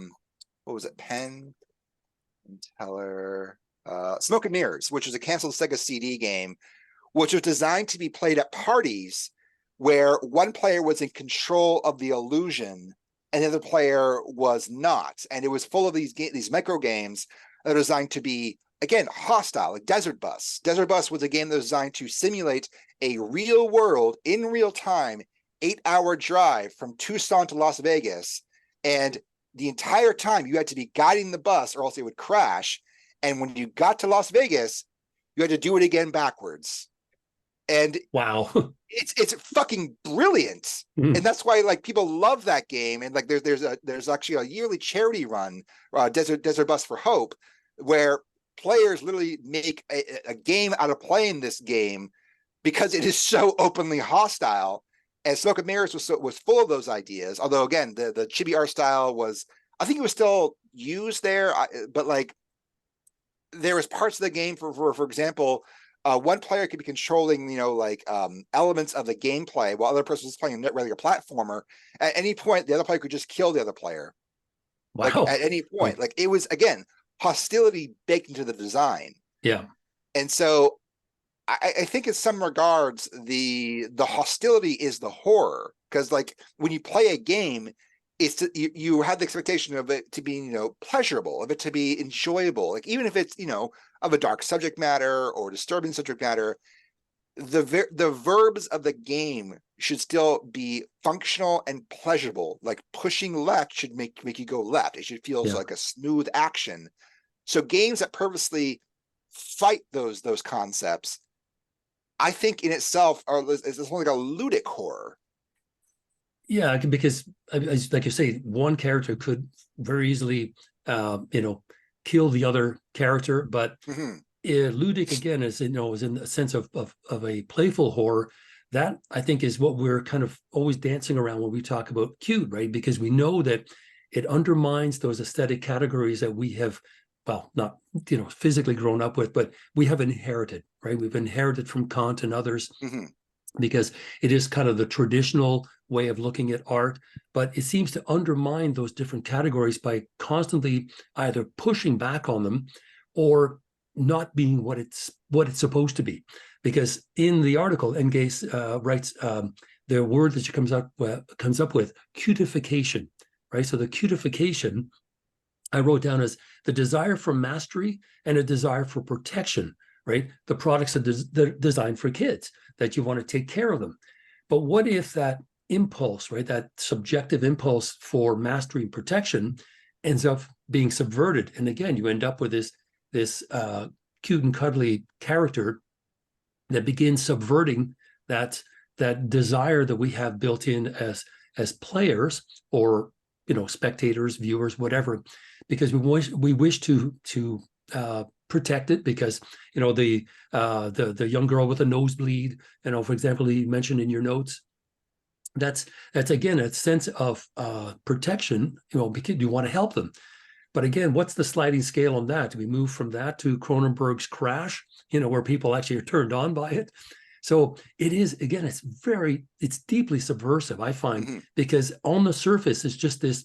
was it? Penn and Teller, Smoke and Mirrors, which was a canceled Sega CD game, which was designed to be played at parties where one player was in control of the illusion and the other player was not. And it was full of these micro games that are designed to be, again, hostile, like Desert Bus. Desert Bus was a game that was designed to simulate a real world, in real time, 8-hour drive from Tucson to Las Vegas. And the entire time you had to be guiding the bus, or else it would crash. And when you got to Las Vegas, you had to do it again backwards. And Wow. it's fucking brilliant. And that's why like people love that game. And like there's actually a yearly charity run, Desert Bus for Hope, where players literally make a game out of playing this game, because it is so openly hostile. And Smoke and Mirrors was full of those ideas. Although again, the chibi art style was, I think it was still used there, but like there was parts of the game, for example, one player could be controlling, elements of the gameplay, while other person was playing a regular platformer. At any point, the other player could just kill the other player. Wow. Like at any point, like it was, again, hostility baked into the design. Yeah. And so I think in some regards, the hostility is the horror, because like when you play a game, you have the expectation of it to be, pleasurable, of it to be enjoyable, like even if it's, of a dark subject matter or disturbing subject matter, the verbs of the game should still be functional and pleasurable. Like pushing left should make you go left. It should feel Yeah. like a smooth action. So games that purposely fight those concepts, I think in itself is something like a ludic horror. Yeah, because like you say, one character could very easily, kill the other character. But Mm-hmm. ludic again is is in the sense of a playful horror. That I think is what we're kind of always dancing around when we talk about cute, right? Because we know that it undermines those aesthetic categories that we have, well, not physically grown up with, but we have inherited, right? We've inherited from Kant and others. Mm-hmm. Because it is kind of the traditional way of looking at art, but it seems to undermine those different categories by constantly either pushing back on them or not being what it's supposed to be. Because in the article, Engase writes the word that she comes up with, cute-ification, right? So the cute-ification I wrote down as the desire for mastery and a desire for protection, right? The products are they're designed for kids, that you want to take care of them. But what if that impulse, right, that subjective impulse for mastery and protection ends up being subverted? And again, you end up with this cute and cuddly character that begins subverting that desire that we have built in as players, or spectators, viewers, whatever, because we wish to protect it, because the young girl with a nosebleed, for example, you mentioned in your notes, that's again a sense of protection, because you want to help them. But again, what's the sliding scale on that? Do we move from that to Cronenberg's Crash, where people actually are turned on by it? So it is, again, it's deeply subversive, I find, Mm-hmm. because on the surface it's just this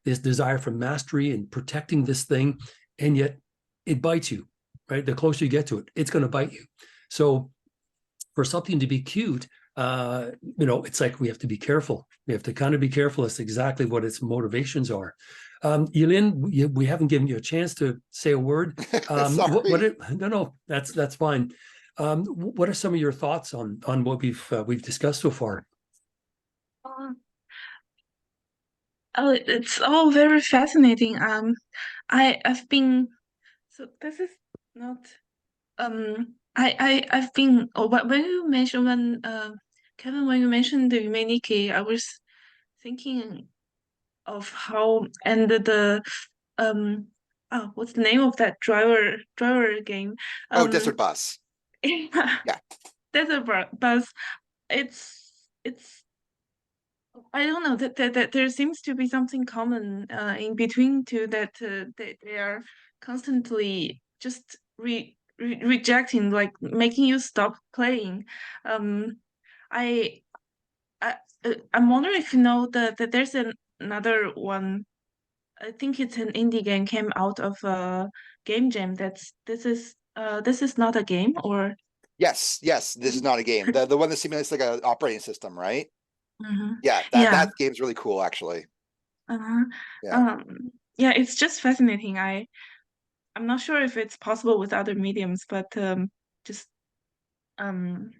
desire for mastery and protecting this thing, and yet it bites you, right? The closer you get to it, it's going to bite you. So for something to be cute, it's like we have to be careful. We have to kind of be careful as to exactly what its motivations are. Yiling, we haven't given you a chance to say a word. Sorry. No, that's fine. What are some of your thoughts on what we've discussed so far? Uh, Oh, it's all very fascinating. I've been so this is not I've been when you mentioned Kevin, when you mentioned the Humanity, I was thinking of how and the what's the name of that driver game? Oh, Um Desert Bus. Yeah. Desert Bus. It's I don't know that there seems to be something common in between two, that they are constantly just rejecting, like making you stop playing. Um, I I I'm wondering if you know that there's another one. I think it's an indie game, came out of a game jam. This is not a game, or Yes, this is not a game. The one that simulates like an operating system, right? Mhm. Yeah, Yeah. that game's really cool, actually. Uh-huh. Yeah. Yeah, it's just fascinating. I'm not sure if it's possible with other mediums, but just um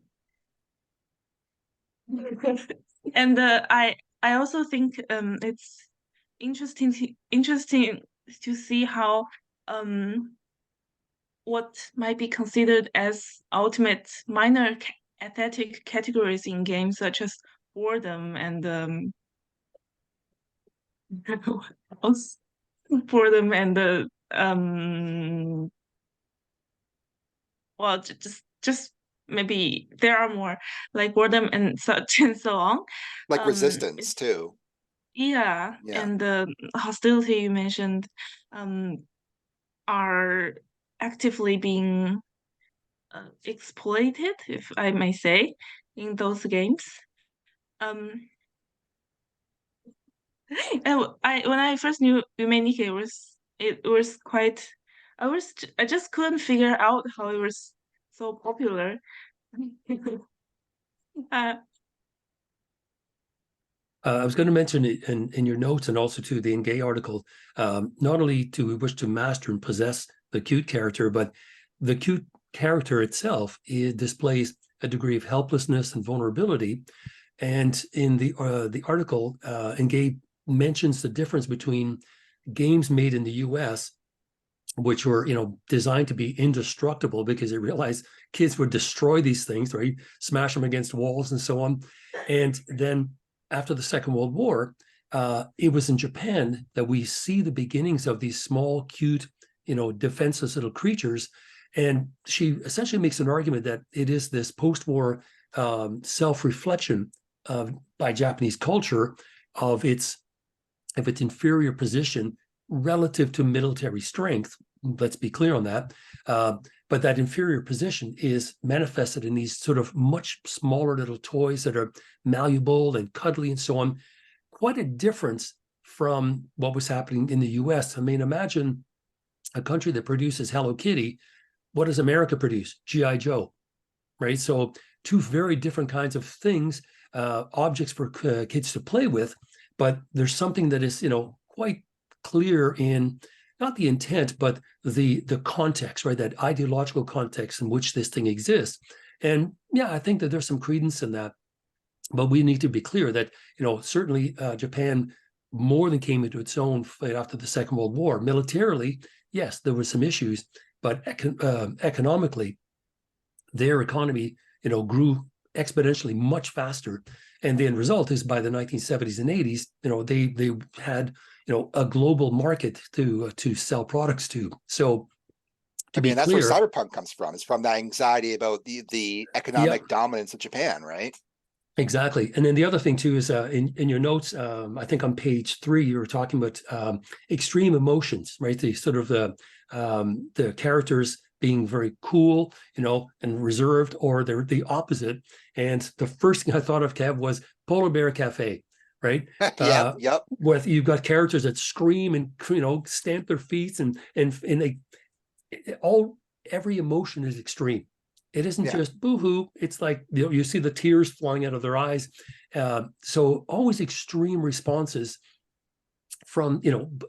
and I also think it's interesting to see how um what might be considered as ultimate minor aesthetic categories in games, such as boredom and boredom and the well, just maybe there are more, like boredom and such and so on. Like It's Resistance too. yeah, Yeah. and the hostility you mentioned um are actively being exploited, if I may say, in those games. Um, and I when I first knew Humanity, it was quite. I just couldn't figure out how it was so popular. uh, I was going to mention it in your notes and also to the Engage article. Not only do we wish to master and possess the cute character, but the cute character itself, it displays a degree of helplessness and vulnerability. And in the article, Engage mentions the difference between games made in the U.S., which were, designed to be indestructible because they realized kids would destroy these things, right? Smash them against walls and so on. And then after the Second World War, it was in Japan that we see the beginnings of these small, cute, defenseless little creatures. And she essentially makes an argument that it is this post-war self-reflection by Japanese culture of its inferior position relative to military strength. Let's be clear on that. But that inferior position is manifested in these sort of much smaller little toys that are malleable and cuddly and so on. Quite a difference from what was happening in the US. I mean, imagine a country that produces Hello Kitty. What does America produce? G.I. Joe, right? So two very different kinds of things, objects for kids to play with. But there's something that is, quite clear in not the intent, but the context, right? That ideological context in which this thing exists. And yeah, I think that there's some credence in that. But we need to be clear that, certainly Japan more than came into its own after the Second World War. Militarily, yes, there were some issues, but economically, their economy, grew exponentially much faster. And the end result is by the 1970s and 80s, they had, a global market to sell products to. So to be that's clear, where cyberpunk comes from. It's from that anxiety about the economic dominance of Japan, right? Exactly. And then the other thing too is in your notes, I think on page 3, you were talking about extreme emotions, right? The sort of the characters being very cool, and reserved, or they're the opposite. And the first thing I thought of, Kev, was Polar Bear Cafe, right? Yep. With you've got characters that scream and stamp their feet and they every emotion is extreme. It isn't just boo-hoo. It's like, you see the tears flowing out of their eyes. So always extreme responses from,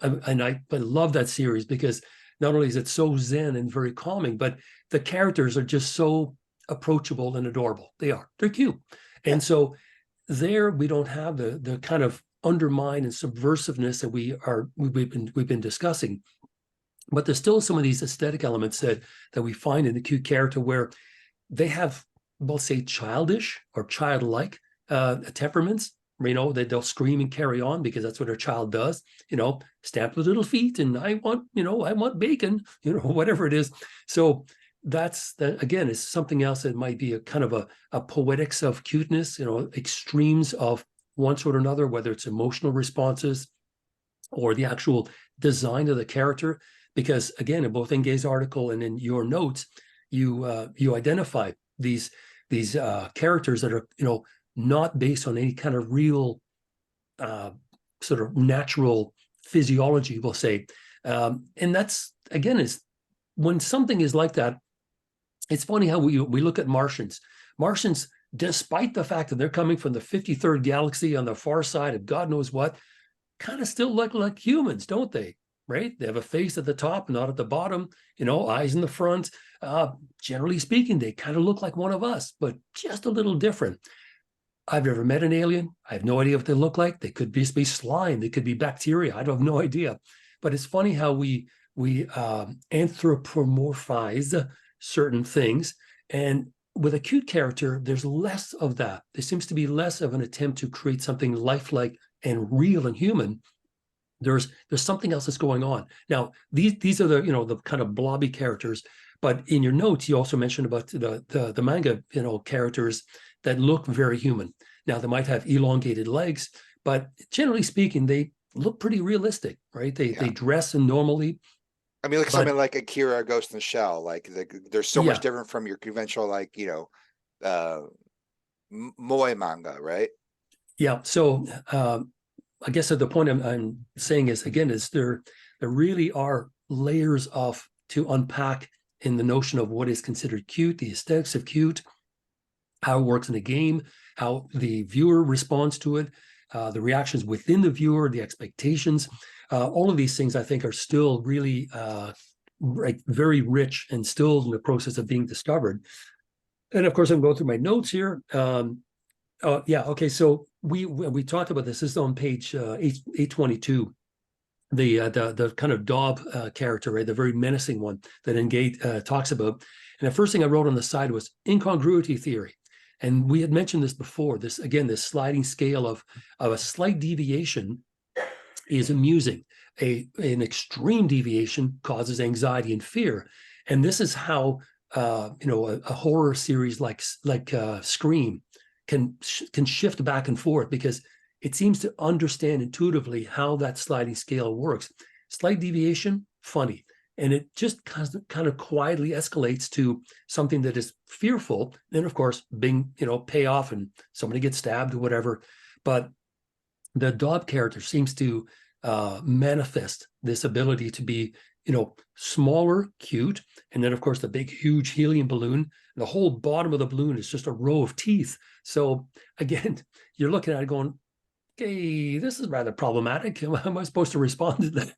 and I love that series because not only is it so zen and very calming, but the characters are just so approachable and adorable. They're cute. Yeah. And so there we don't have the kind of undermine and subversiveness that we've been discussing. But there's still some of these aesthetic elements that we find in the cute character where they have, we'll say, childish or childlike temperaments. That they'll scream and carry on because that's what a child does. Stamp the little feet, and I want bacon. Whatever it is. So that again is something else that might be a kind of a poetics of cuteness. Extremes of one sort or another, whether it's emotional responses or the actual design of the character. Because again, in both Engage's article and in your notes, you identify these characters that are not based on any kind of real sort of natural physiology, we'll say. And that's again is when something is like that. It's funny how we look at Martians. Martians, despite the fact that they're coming from the 53rd galaxy on the far side of God knows what, kind of still look like humans, don't they? Right? They have a face at the top, not at the bottom, eyes in the front. Generally speaking, they kind of look like one of us, but just a little different. I've never met an alien. I have no idea what they look like. They could just be slime. They could be bacteria. I have no idea. But it's funny how we anthropomorphize certain things. And with a cute character, there's less of that. There seems to be less of an attempt to create something lifelike and real and human. There's something else that's going on. Now, these are the kind of blobby characters, but in your notes, you also mentioned about the manga, characters that look very human. Now, they might have elongated legs, but generally speaking, they look pretty realistic, right? They dress normally. I mean, something like Akira Ghost in the Shell, they're so much different from your conventional, moe manga, right? Yeah. So, I guess at the point I'm saying is there really are layers to unpack in the notion of what is considered cute, the aesthetics of cute, how it works in a game, how the viewer responds to it. the reactions within the viewer, the expectations. All of these things, I think, are still really very rich and still in the process of being discovered. And of course, I'm going through my notes here. Okay. So we talked about this. This is on page 822. The kind of Dobb character, right? The very menacing one that Engate talks about. And the first thing I wrote on the side was incongruity theory. And we had mentioned this before. This sliding scale of a slight deviation is amusing. An extreme deviation causes anxiety and fear. And this is how a horror series like Scream can shift back and forth, because it seems to understand intuitively how that sliding scale works. Slight deviation, funny. And it just kind of quietly escalates to something that is fearful. Then, of course, being, payoff and somebody gets stabbed or whatever. But the Dobb character seems to manifest this ability to be, smaller, cute. And then, of course, the big, huge helium balloon. The whole bottom of the balloon is just a row of teeth. So again, you're looking at it going, okay, this is rather problematic. How am I supposed to respond to that?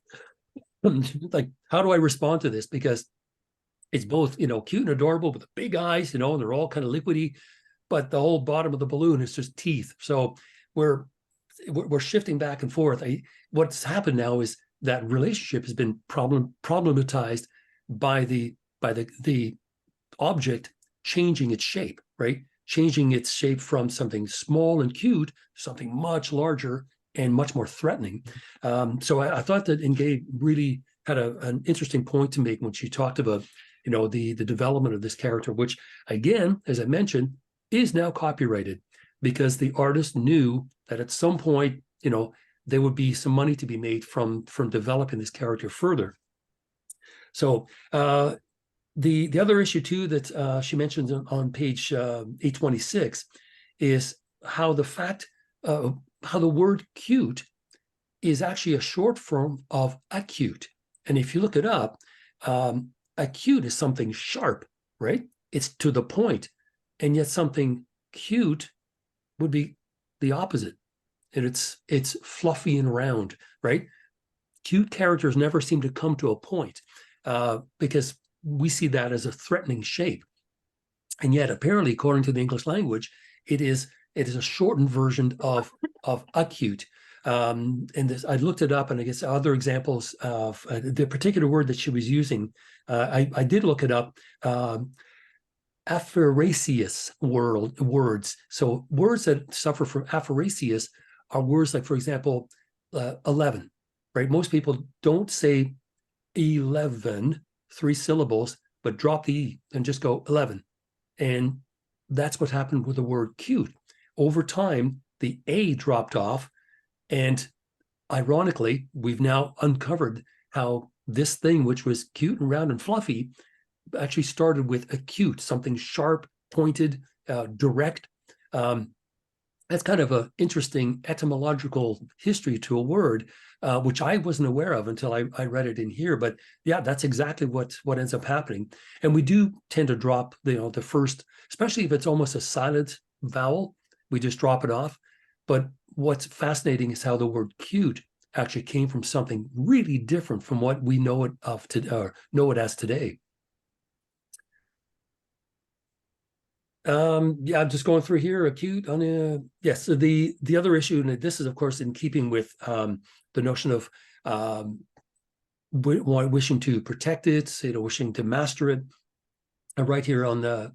Like, how do I respond to this? Because it's both, cute and adorable with the big eyes, and they're all kind of liquidy, but the whole bottom of the balloon is just teeth. So we're shifting back and forth. What's happened now is that relationship has been problematized by the object changing its shape, right? Changing its shape from something small and cute to something much larger and much more threatening. So I thought that Engate really had an interesting point to make when she talked about, the development of this character, which, again, as I mentioned, is now copyrighted, because the artist knew that at some point, there would be some money to be made from developing this character further. So the other issue too that she mentions on page 826 is how the word cute is actually a short form of acute. And if you look it up, acute is something sharp, right? It's to the point. And yet something cute would be the opposite. And it's fluffy and round, right? Cute characters never seem to come to a point because we see that as a threatening shape. And yet, apparently, according to the English language, it is a shortened version of acute. And this, I looked it up, and I guess other examples of the particular word that she was using. I did look it up. Aphoraceous words. So words that suffer from aphoraceous are words like, for example, 11. Right? Most people don't say 11, 3 syllables, but drop the E and just go 11. And that's what happened with the word cute. Over time, the A dropped off. And ironically, we've now uncovered how this thing, which was cute and round and fluffy, actually started with acute, something sharp, pointed, direct. That's kind of an interesting etymological history to a word, which I wasn't aware of until I read it in here. But yeah, that's exactly what ends up happening. And we do tend to drop the first, especially if it's almost a silent vowel, we just drop it off. But what's fascinating is how the word cute actually came from something really different from what we know it as today. I'm just going through here. Acute on yes. So the other issue, and this is of course in keeping with the notion of wishing to protect it, wishing to master it. Right here on the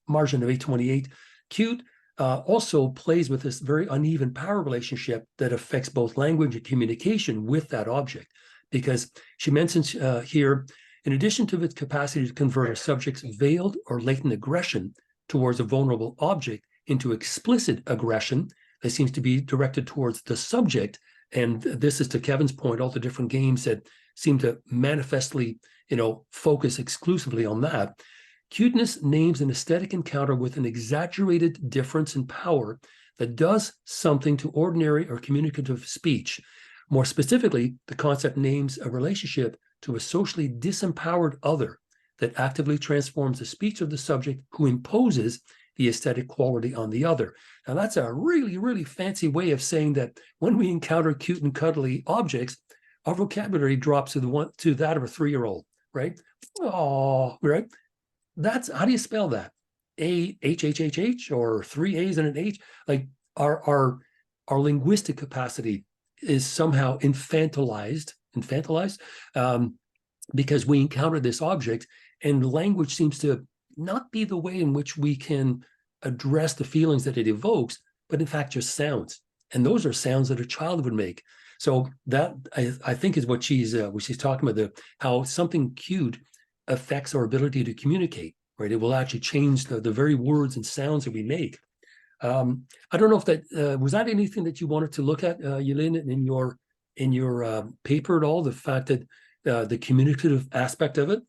margin of 828, cute also plays with this very uneven power relationship that affects both language and communication with that object, because she mentions here, in addition to its capacity to convert a subject's veiled or latent aggression towards a vulnerable object into explicit aggression that seems to be directed towards the subject. And this is to Kevin's point, all the different games that seem to manifestly, focus exclusively on that. Cuteness names an aesthetic encounter with an exaggerated difference in power that does something to ordinary or communicative speech. More specifically, the concept names a relationship to a socially disempowered other that actively transforms the speech of the subject who imposes the aesthetic quality on the other. Now, that's a really, really fancy way of saying that when we encounter cute and cuddly objects, our vocabulary drops to that of a 3-year-old, right? Oh, right. That's, how do you spell that? A-H-H-H-H, or 3 A's and an H? Like our linguistic capacity is somehow infantilized, because we encounter this object, and language seems to not be the way in which we can address the feelings that it evokes, but in fact just sounds. And those are sounds that a child would make. So that, I think, is what she's talking about, how something cute affects our ability to communicate, right? It will actually change the very words and sounds that we make. I don't know if that was that anything that you wanted to look at, Yiling, in your paper at all, the fact that the communicative aspect of it,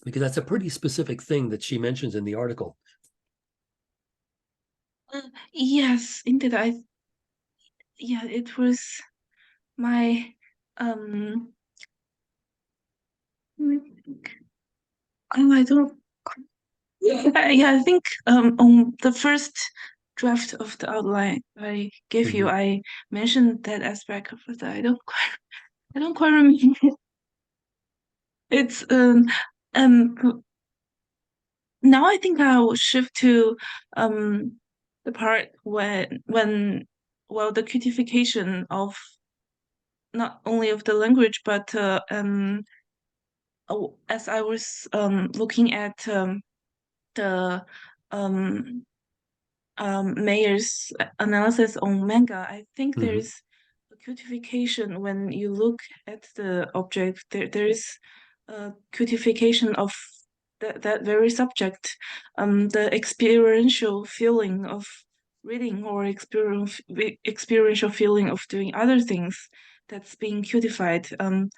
because that's a pretty specific thing that she mentions in the article. Yes, indeed. It was my I don't. I think on the first draft of the outline I gave you, I mentioned that aspect, but I don't quite remember. It's now I think I will shift to the part when well, the cutification of not only of the language, but as I was looking at the Mayer's analysis on manga, I think there's a cutification when you look at the object. There is a cutification of that very subject, the experiential feeling of reading, or experiential feeling of doing other things, that's being cutified. And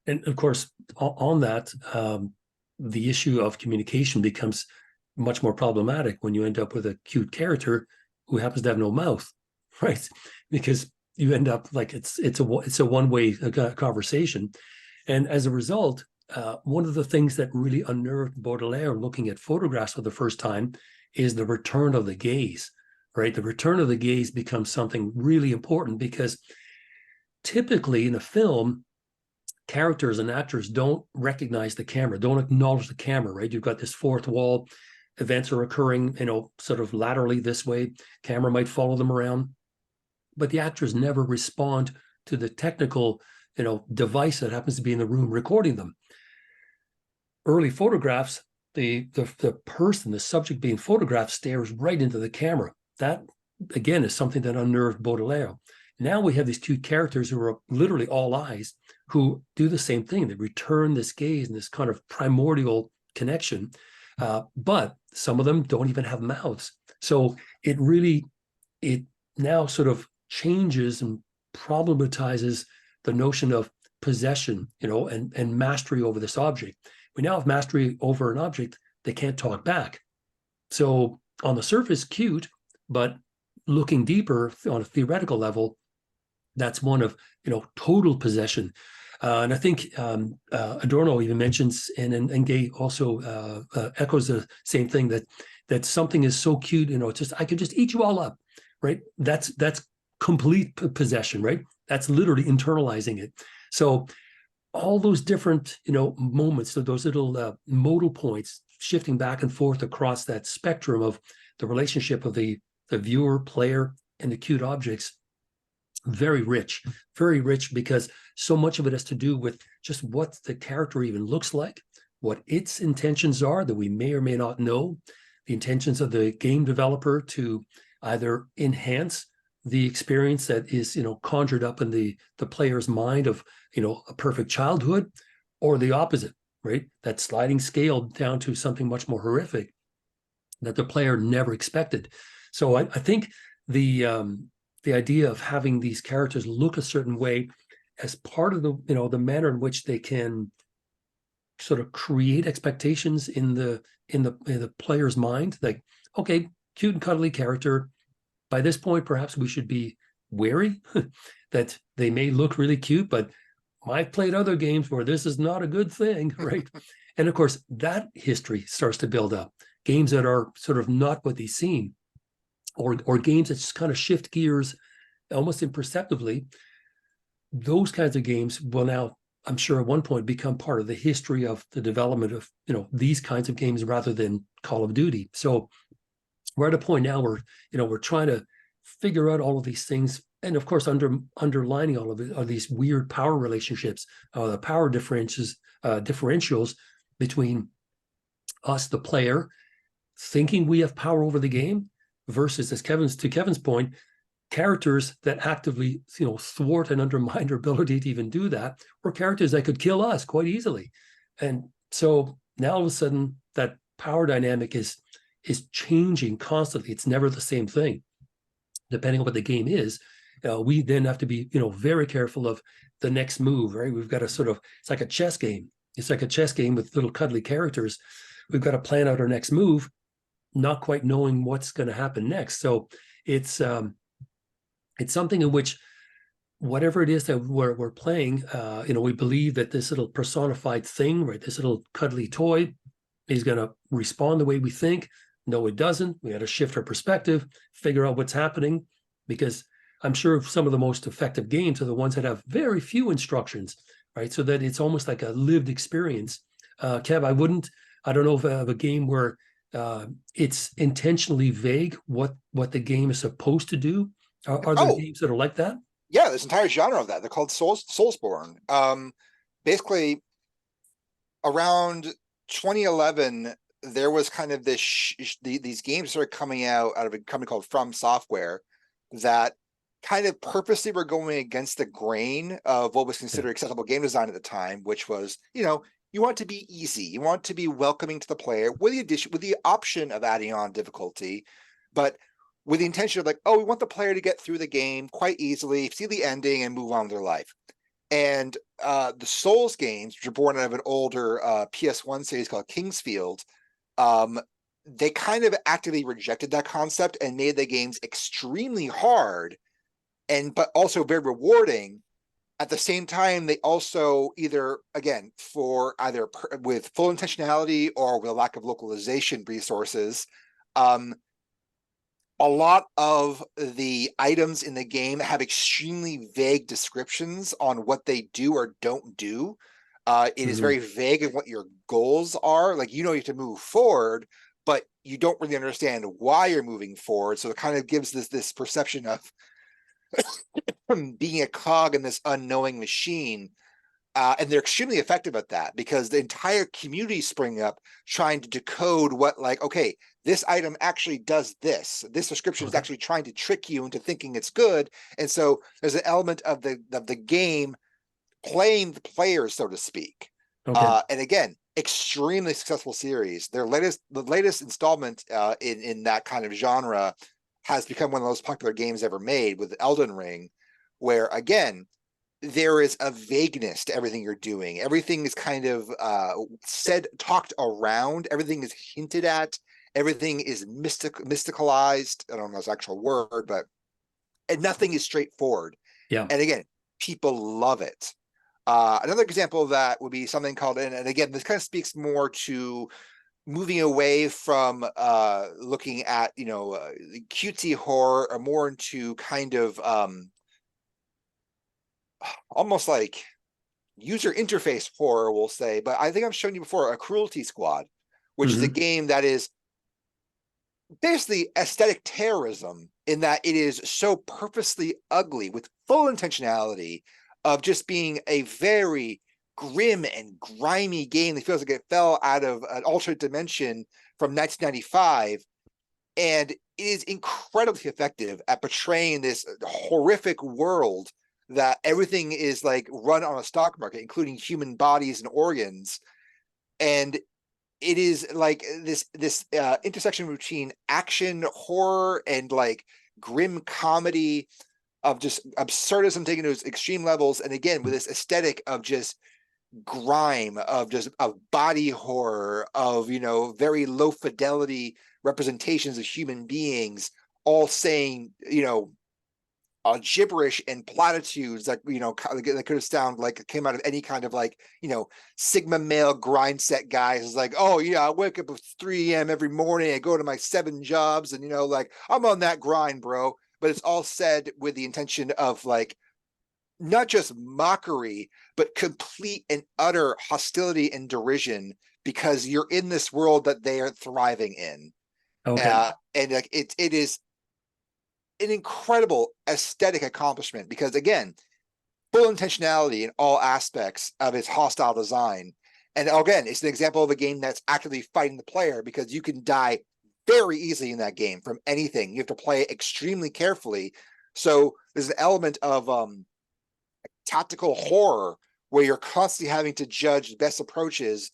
of course, on that, the issue of communication becomes much more problematic when you end up with a cute character who happens to have no mouth, right? Because you end up like it's a one-way conversation, and as a result, one of the things that really unnerved Baudelaire looking at photographs for the first time is the return of the gaze, right? The return of the gaze becomes something really important, because typically in a film, characters and actors don't recognize the camera, don't acknowledge the camera, right? You've got this fourth wall, events are occurring, sort of laterally this way, camera might follow them around, but the actors never respond to the technical, device that happens to be in the room recording them. Early photographs, the person, the subject being photographed, stares right into the camera. That, again, is something that unnerved Baudelaire. Now we have these two characters who are literally all eyes, who do the same thing. They return this gaze and this kind of primordial connection, but some of them don't even have mouths. So it now sort of changes and problematizes the notion of possession, and mastery over this object. We now have mastery over an object. They can't talk back. So on the surface, cute, but looking deeper on a theoretical level, that's one of total possession. And I think Adorno even mentions, and Gay also echoes the same thing, that something is so cute, I could just eat you all up, right? That's complete possession, right? That's literally internalizing it. So all those different moments, so those little modal points shifting back and forth across that spectrum of the relationship of the viewer, player, and the cute objects, very rich, because so much of it has to do with just what the character even looks like, what its intentions are that we may or may not know, the intentions of the game developer to either enhance the experience that is conjured up in the player's mind of a perfect childhood, or the opposite, right? That sliding scale down to something much more horrific that the player never expected. So I think the idea of having these characters look a certain way as part of the manner in which they can sort of create expectations in the player's mind, like, okay, cute and cuddly character, by this point perhaps we should be wary that they may look really cute, but I've played other games where this is not a good thing, right? And of course, that history starts to build up. Games that are sort of not what they seem, or games that just kind of shift gears almost imperceptibly. Those kinds of games will now, I'm sure, at one point become part of the history of the development of, these kinds of games rather than Call of Duty. So we're at a point now where, we're trying to figure out all of these things. And of course, underlining all of it are these weird power relationships, the power differentials between us, the player, thinking we have power over the game, versus, to Kevin's point, characters that actively, thwart and undermine our ability to even do that, or characters that could kill us quite easily. And so now all of a sudden that power dynamic is changing constantly. It's never the same thing, depending on what the game is. We then have to be, very careful of the next move, right? We've got to it's like a chess game. It's like a chess game with little cuddly characters. We've got to plan out our next move, not quite knowing what's going to happen next. So it's something in which, whatever it is that we're playing, we believe that this little personified thing, right, this little cuddly toy, is going to respond the way we think. No, it doesn't. We got to shift our perspective, figure out what's happening, because I'm sure some of the most effective games are the ones that have very few instructions, right? So that it's almost like a lived experience. Kev, I don't know of a game where it's intentionally vague what the game is supposed to do. Are there games that are like that? Yeah, there's an entire genre of that. They're called Soulsborne. Basically, around 2011, there was kind of these games started coming out of a company called From Software that kind of purposely were going against the grain of what was considered acceptable game design at the time, which was, you want to be easy, you want to be welcoming to the player, with the option of adding on difficulty, but with the intention of we want the player to get through the game quite easily, see the ending, and move on with their life. And the Souls games, which are born out of an older PS1 series called Kingsfield, they kind of actively rejected that concept and made the games extremely hard, but also very rewarding. At the same time, they also either with full intentionality or with a lack of localization resources, a lot of the items in the game have extremely vague descriptions on what they do or don't do. It is very vague in what your goals are. You have to move forward, but you don't really understand why you're moving forward. So it kind of gives this perception of being a cog in this unknowing machine. And they're extremely effective at that, because the entire community spring up trying to decode okay, this item actually does this. This description is actually trying to trick you into thinking it's good. And so there's an element of the game playing the players, so to speak. And again, extremely successful series. The latest installment in that kind of genre has become one of the most popular games ever made, with Elden Ring, where again, there is a vagueness to everything you're doing. Everything is kind of talked around. Everything is hinted at. Everything is mysticalized. I don't know if that's an actual word, and nothing is straightforward. Yeah. And again, people love it. Another example of that would be something called, and again, this kind of speaks more to moving away from looking at, cutesy horror, or more into kind of almost like user interface horror, we'll say. But I think I've shown you before a Cruelty Squad, which is a game that is basically aesthetic terrorism, in that it is so purposely ugly, with full intentionality of just being a very grim and grimy game that feels like it fell out of an alternate dimension from 1995. And it is incredibly effective at portraying this horrific world that everything is run on a stock market, including human bodies and organs. And it is this intersection between action, horror, and grim comedy, of just absurdism taken to its extreme levels. And again, with this aesthetic of just grime, of body horror, of very low fidelity representations of human beings, all saying gibberish and platitudes that that could have sounded like came out of any kind of like Sigma male grind set guys. It's like, oh yeah, I wake up at 3 a.m. every morning, I go to my 7 jobs, and like I'm on that grind, bro. But it's all said with the intention of like not just mockery, but complete and utter hostility and derision, because you're in this world that they are thriving in. Okay. And like it is an incredible aesthetic accomplishment, because again, full intentionality in all aspects of its hostile design. And again, it's an example of a game that's actively fighting the player, because you can die very easily in that game from anything. You have to play it extremely carefully. So there's an element of tactical horror where you're constantly having to judge the best approaches,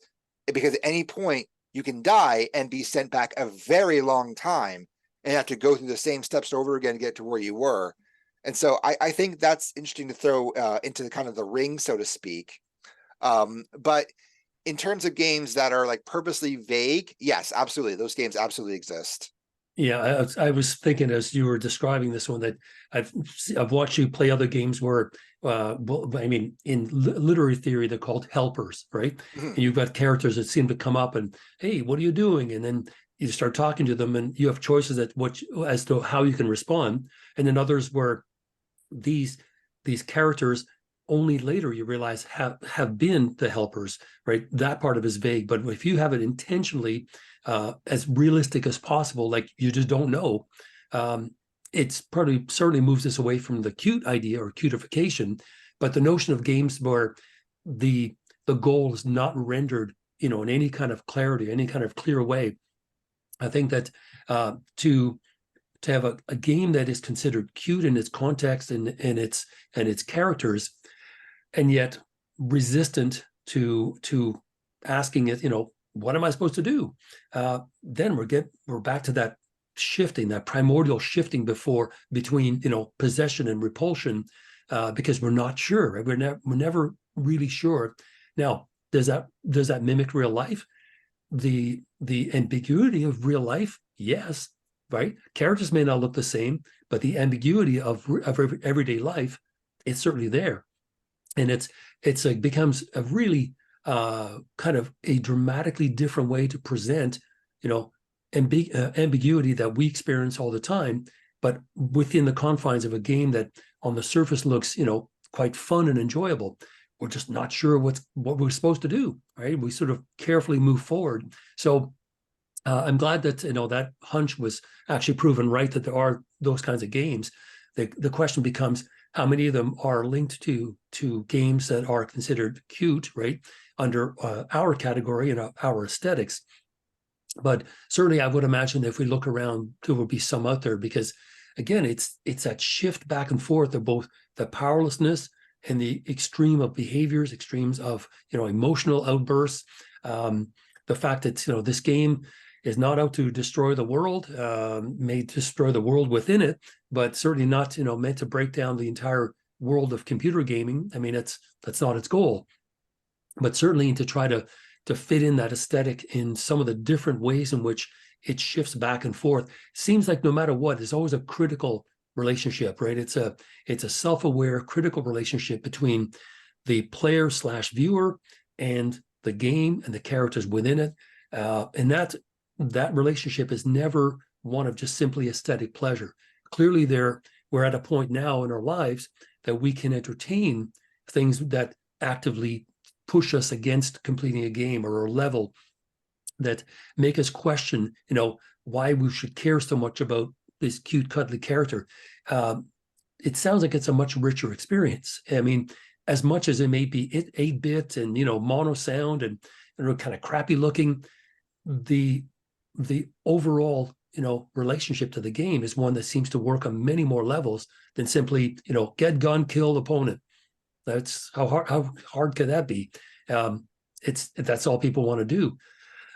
because at any point you can die and be sent back a very long time and have to go through the same steps over again to get to where you were. And so I think that's interesting to throw into the kind of the ring, so to speak. But in terms of games that are like purposely vague, yes, absolutely. Those games absolutely exist. Yeah, I was thinking as you were describing this one that I've watched you play other games where, well, I mean, in literary theory, they're called helpers, right? Mhm. And you've got characters that seem to come up and, hey, what are you doing? And then you start talking to them, and you have choices as to how you can respond. And then others where these characters only later you realize have been the helpers, right? That part of it is vague, but if you have it intentionally as realistic as possible, like you just don't know, it's probably certainly moves us away from the cute idea or cute-ification, but the notion of games where the goal is not rendered, in any kind of clarity, any kind of clear way. I think that to have a game that is considered cute in its context and its characters, and yet resistant to asking it, what am I supposed to do? Then we're back to that shifting, that primordial shifting between possession and repulsion, because we're not sure. Right? We're never really sure. Now, does that mimic real life? The ambiguity of real life, yes, right? Characters may not look the same, but the ambiguity of everyday life, it's certainly there, and it's becomes a really kind of a dramatically different way to present, ambiguity that we experience all the time, but within the confines of a game that on the surface looks, quite fun and enjoyable. We're just not sure what we're supposed to do, right? We sort of carefully move forward. So I'm glad that that hunch was actually proven right, that there are those kinds of games. The question becomes how many of them are linked to games that are considered cute, right, under our category and our aesthetics. But certainly, I would imagine if we look around, there will be some out there, because again, it's that shift back and forth of both the powerlessness and the extreme of behaviors, extremes of emotional outbursts. The fact that this game is not out to destroy the world, may destroy the world within it, but certainly not meant to break down the entire world of computer gaming. I mean, that's not its goal, but certainly to try to fit in that aesthetic in some of the different ways in which it shifts back and forth. Seems like no matter what, there's always a critical relationship, right? It's a self-aware, critical relationship between the player / viewer and the game and the characters within it, and that relationship is never one of just simply aesthetic pleasure. Clearly, we're at a point now in our lives that we can entertain things that actively push us against completing a game or a level, that make us question, why we should care so much about this cute, cuddly character. It sounds like it's a much richer experience. I mean, as much as it may be 8-bit and mono sound and kind of crappy looking, the overall relationship to the game is one that seems to work on many more levels than simply get gun, kill opponent. That's how hard could that be? That's all people want to do.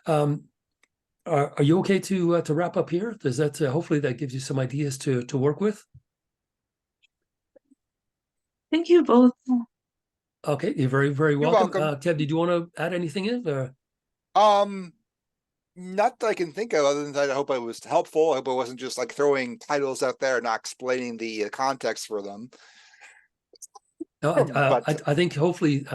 Are you okay to wrap up here? Does that hopefully that gives you some ideas to work with? Thank you both. Okay, you're very, very You're welcome. welcome. Kev, did you want to add anything in? Um, Not that I can think of, other than that I hope it was helpful. I hope it wasn't just like throwing titles out there and not explaining the context for them. No, But I think hopefully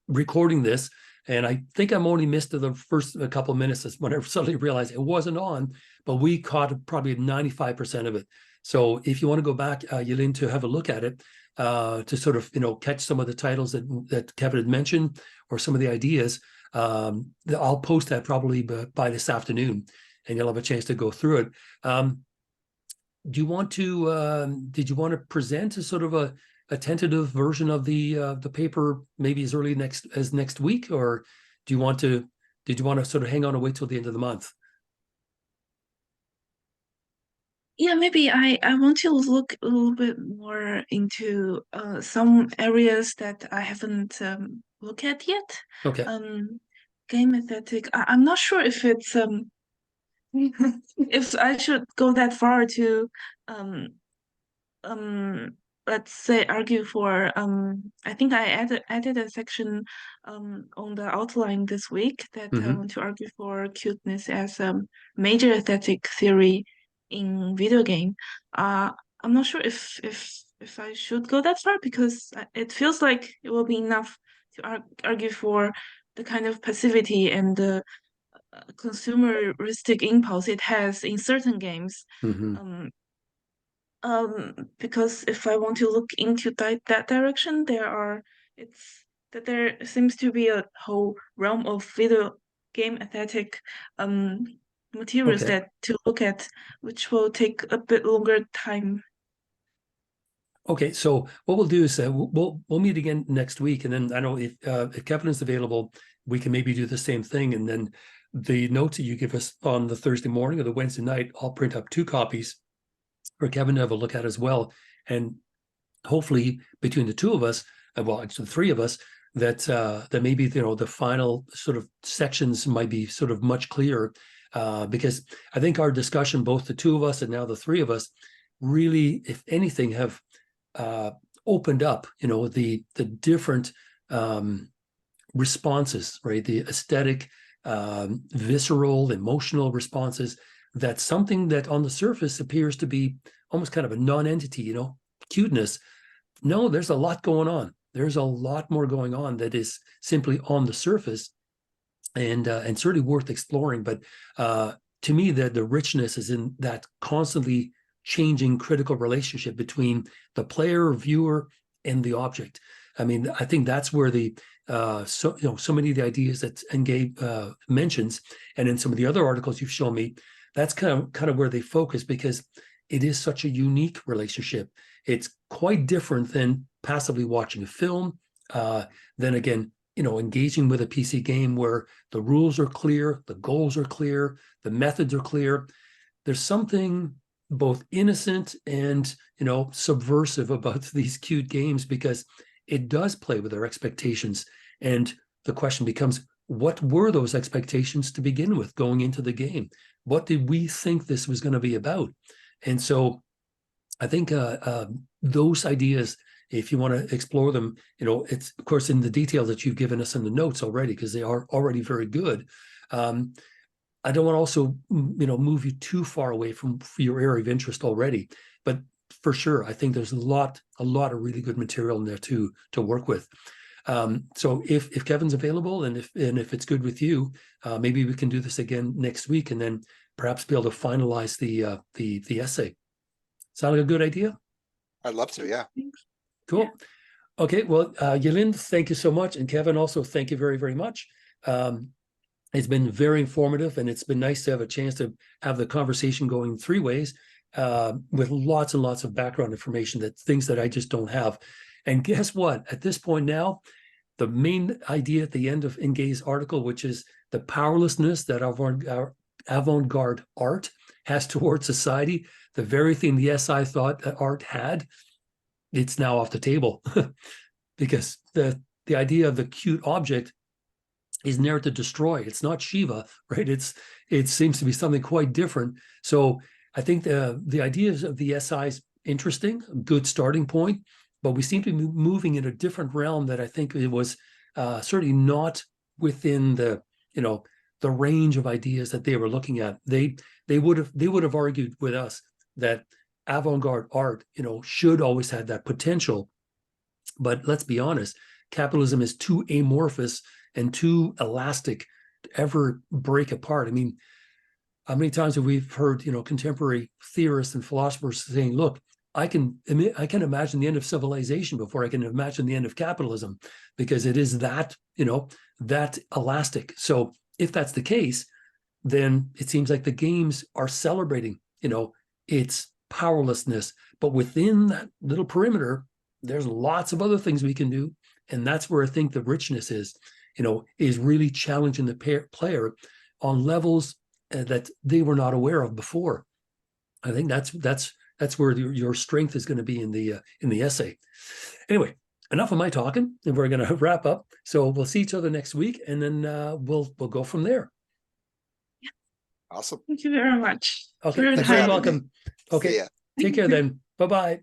recording this, and I think I'm only missed the first couple of minutes when I suddenly realized it wasn't on, but we caught probably 95% of it. So if you want to go back, Yiling, to have a look at it, to sort of, catch some of the titles that Kevin had mentioned or some of the ideas, I'll post that probably by this afternoon, and you'll have a chance to go through it. Do you want to, did you want to present a sort of a tentative version of the paper maybe as early as next week, or did you want to sort of hang on and wait till the end of the month? Yeah, maybe I want to look a little bit more into some areas that I haven't looked at yet. Okay. Game aesthetic. I'm not sure if it's if I should go that far to um um let's say argue for I think I added a section on the outline this week that I Mm-hmm. want to argue for cuteness as a major aesthetic theory in video game. uh I'm not sure if I should go that far, because it feels like it will be enough to argue for the kind of passivity and the consumeristic impulse it has in certain games. Mm-hmm. um because if I want to look into that direction, there seems to be a whole realm of video game aesthetic um materials Okay. that to look at, which will take a bit longer time. Okay, so what we'll do is we'll meet again next week, and then I know if Kevin is available, we can maybe do the same thing, and then the notes that you give us on the Thursday morning or the Wednesday night, I'll print up 2 copies for Kevin to have a look at as well, and hopefully between the 2 of us, well, actually the 3 of us, that maybe the final sort of sections might be sort of much clearer, because I think our discussion, both the 2 of us and now the 3 of us, really, if anything, have opened up, the different responses, right? The aesthetic, visceral, emotional responses. That's something that on the surface appears to be almost kind of a non-entity, cuteness. No, there's a lot going on. There's a lot more going on that is simply on the surface, and certainly worth exploring. But to me, the richness is in that constantly changing critical relationship between the player, viewer, and the object. I mean, I think that's where so many of the ideas that Engage mentions, and in some of the other articles you've shown me, that's kind of where they focus, because it is such a unique relationship. It's quite different than passively watching a film. Then again, engaging with a PC game where the rules are clear, the goals are clear, the methods are clear. There's something both innocent and subversive about these cute games, because it does play with our expectations, and the question becomes, what were those expectations to begin with going into the game? What did we think this was going to be about? And so I think those ideas, if you want to explore them, it's of course in the detail that you've given us in the notes already, because they are already very good. I don't want to also, move you too far away from your area of interest already, but for sure, I think there's a lot of really good material in there to work with. So if Kevin's available, and if it's good with you, maybe we can do this again next week, and then perhaps be able to finalize the essay. Sound like a good idea? I'd love to, yeah. Cool. Yeah. Okay, well, Yiling, thank you so much, and Kevin also, thank you very, very much. It's been very informative, and it's been nice to have a chance to have the conversation going 3 ways, with lots and lots of background information, things that I just don't have. And guess what? At this point now, the main idea at the end of Engay's article, which is the powerlessness that avant-garde art has towards society, the very thing the SI thought that art had, it's now off the table, because the idea of the cute object is never to destroy. It's not Shiva, right? It seems to be something quite different. So I think the ideas of the SI is interesting, good starting point, but we seem to be moving in a different realm that I think it was certainly not within the the range of ideas that they were looking at. They would have argued with us that avant-garde art, should always have that potential. But let's be honest, capitalism is too amorphous and too elastic to ever break apart. I mean, how many times have we heard, contemporary theorists and philosophers saying, look, I can imagine the end of civilization before I can imagine the end of capitalism, because it is that, that elastic. So if that's the case, then it seems like the games are celebrating, its powerlessness. But within that little perimeter, there's lots of other things we can do. And that's where I think the richness is really challenging the player on levels that they were not aware of before. I think that's where your strength is going to be in the essay. Anyway, enough of my talking, and we're going to wrap up. So we'll see each other next week, and then we'll go from there. Awesome. Thank you very much. Okay, for your you're very time. welcome. Okay, take care then. Bye-bye.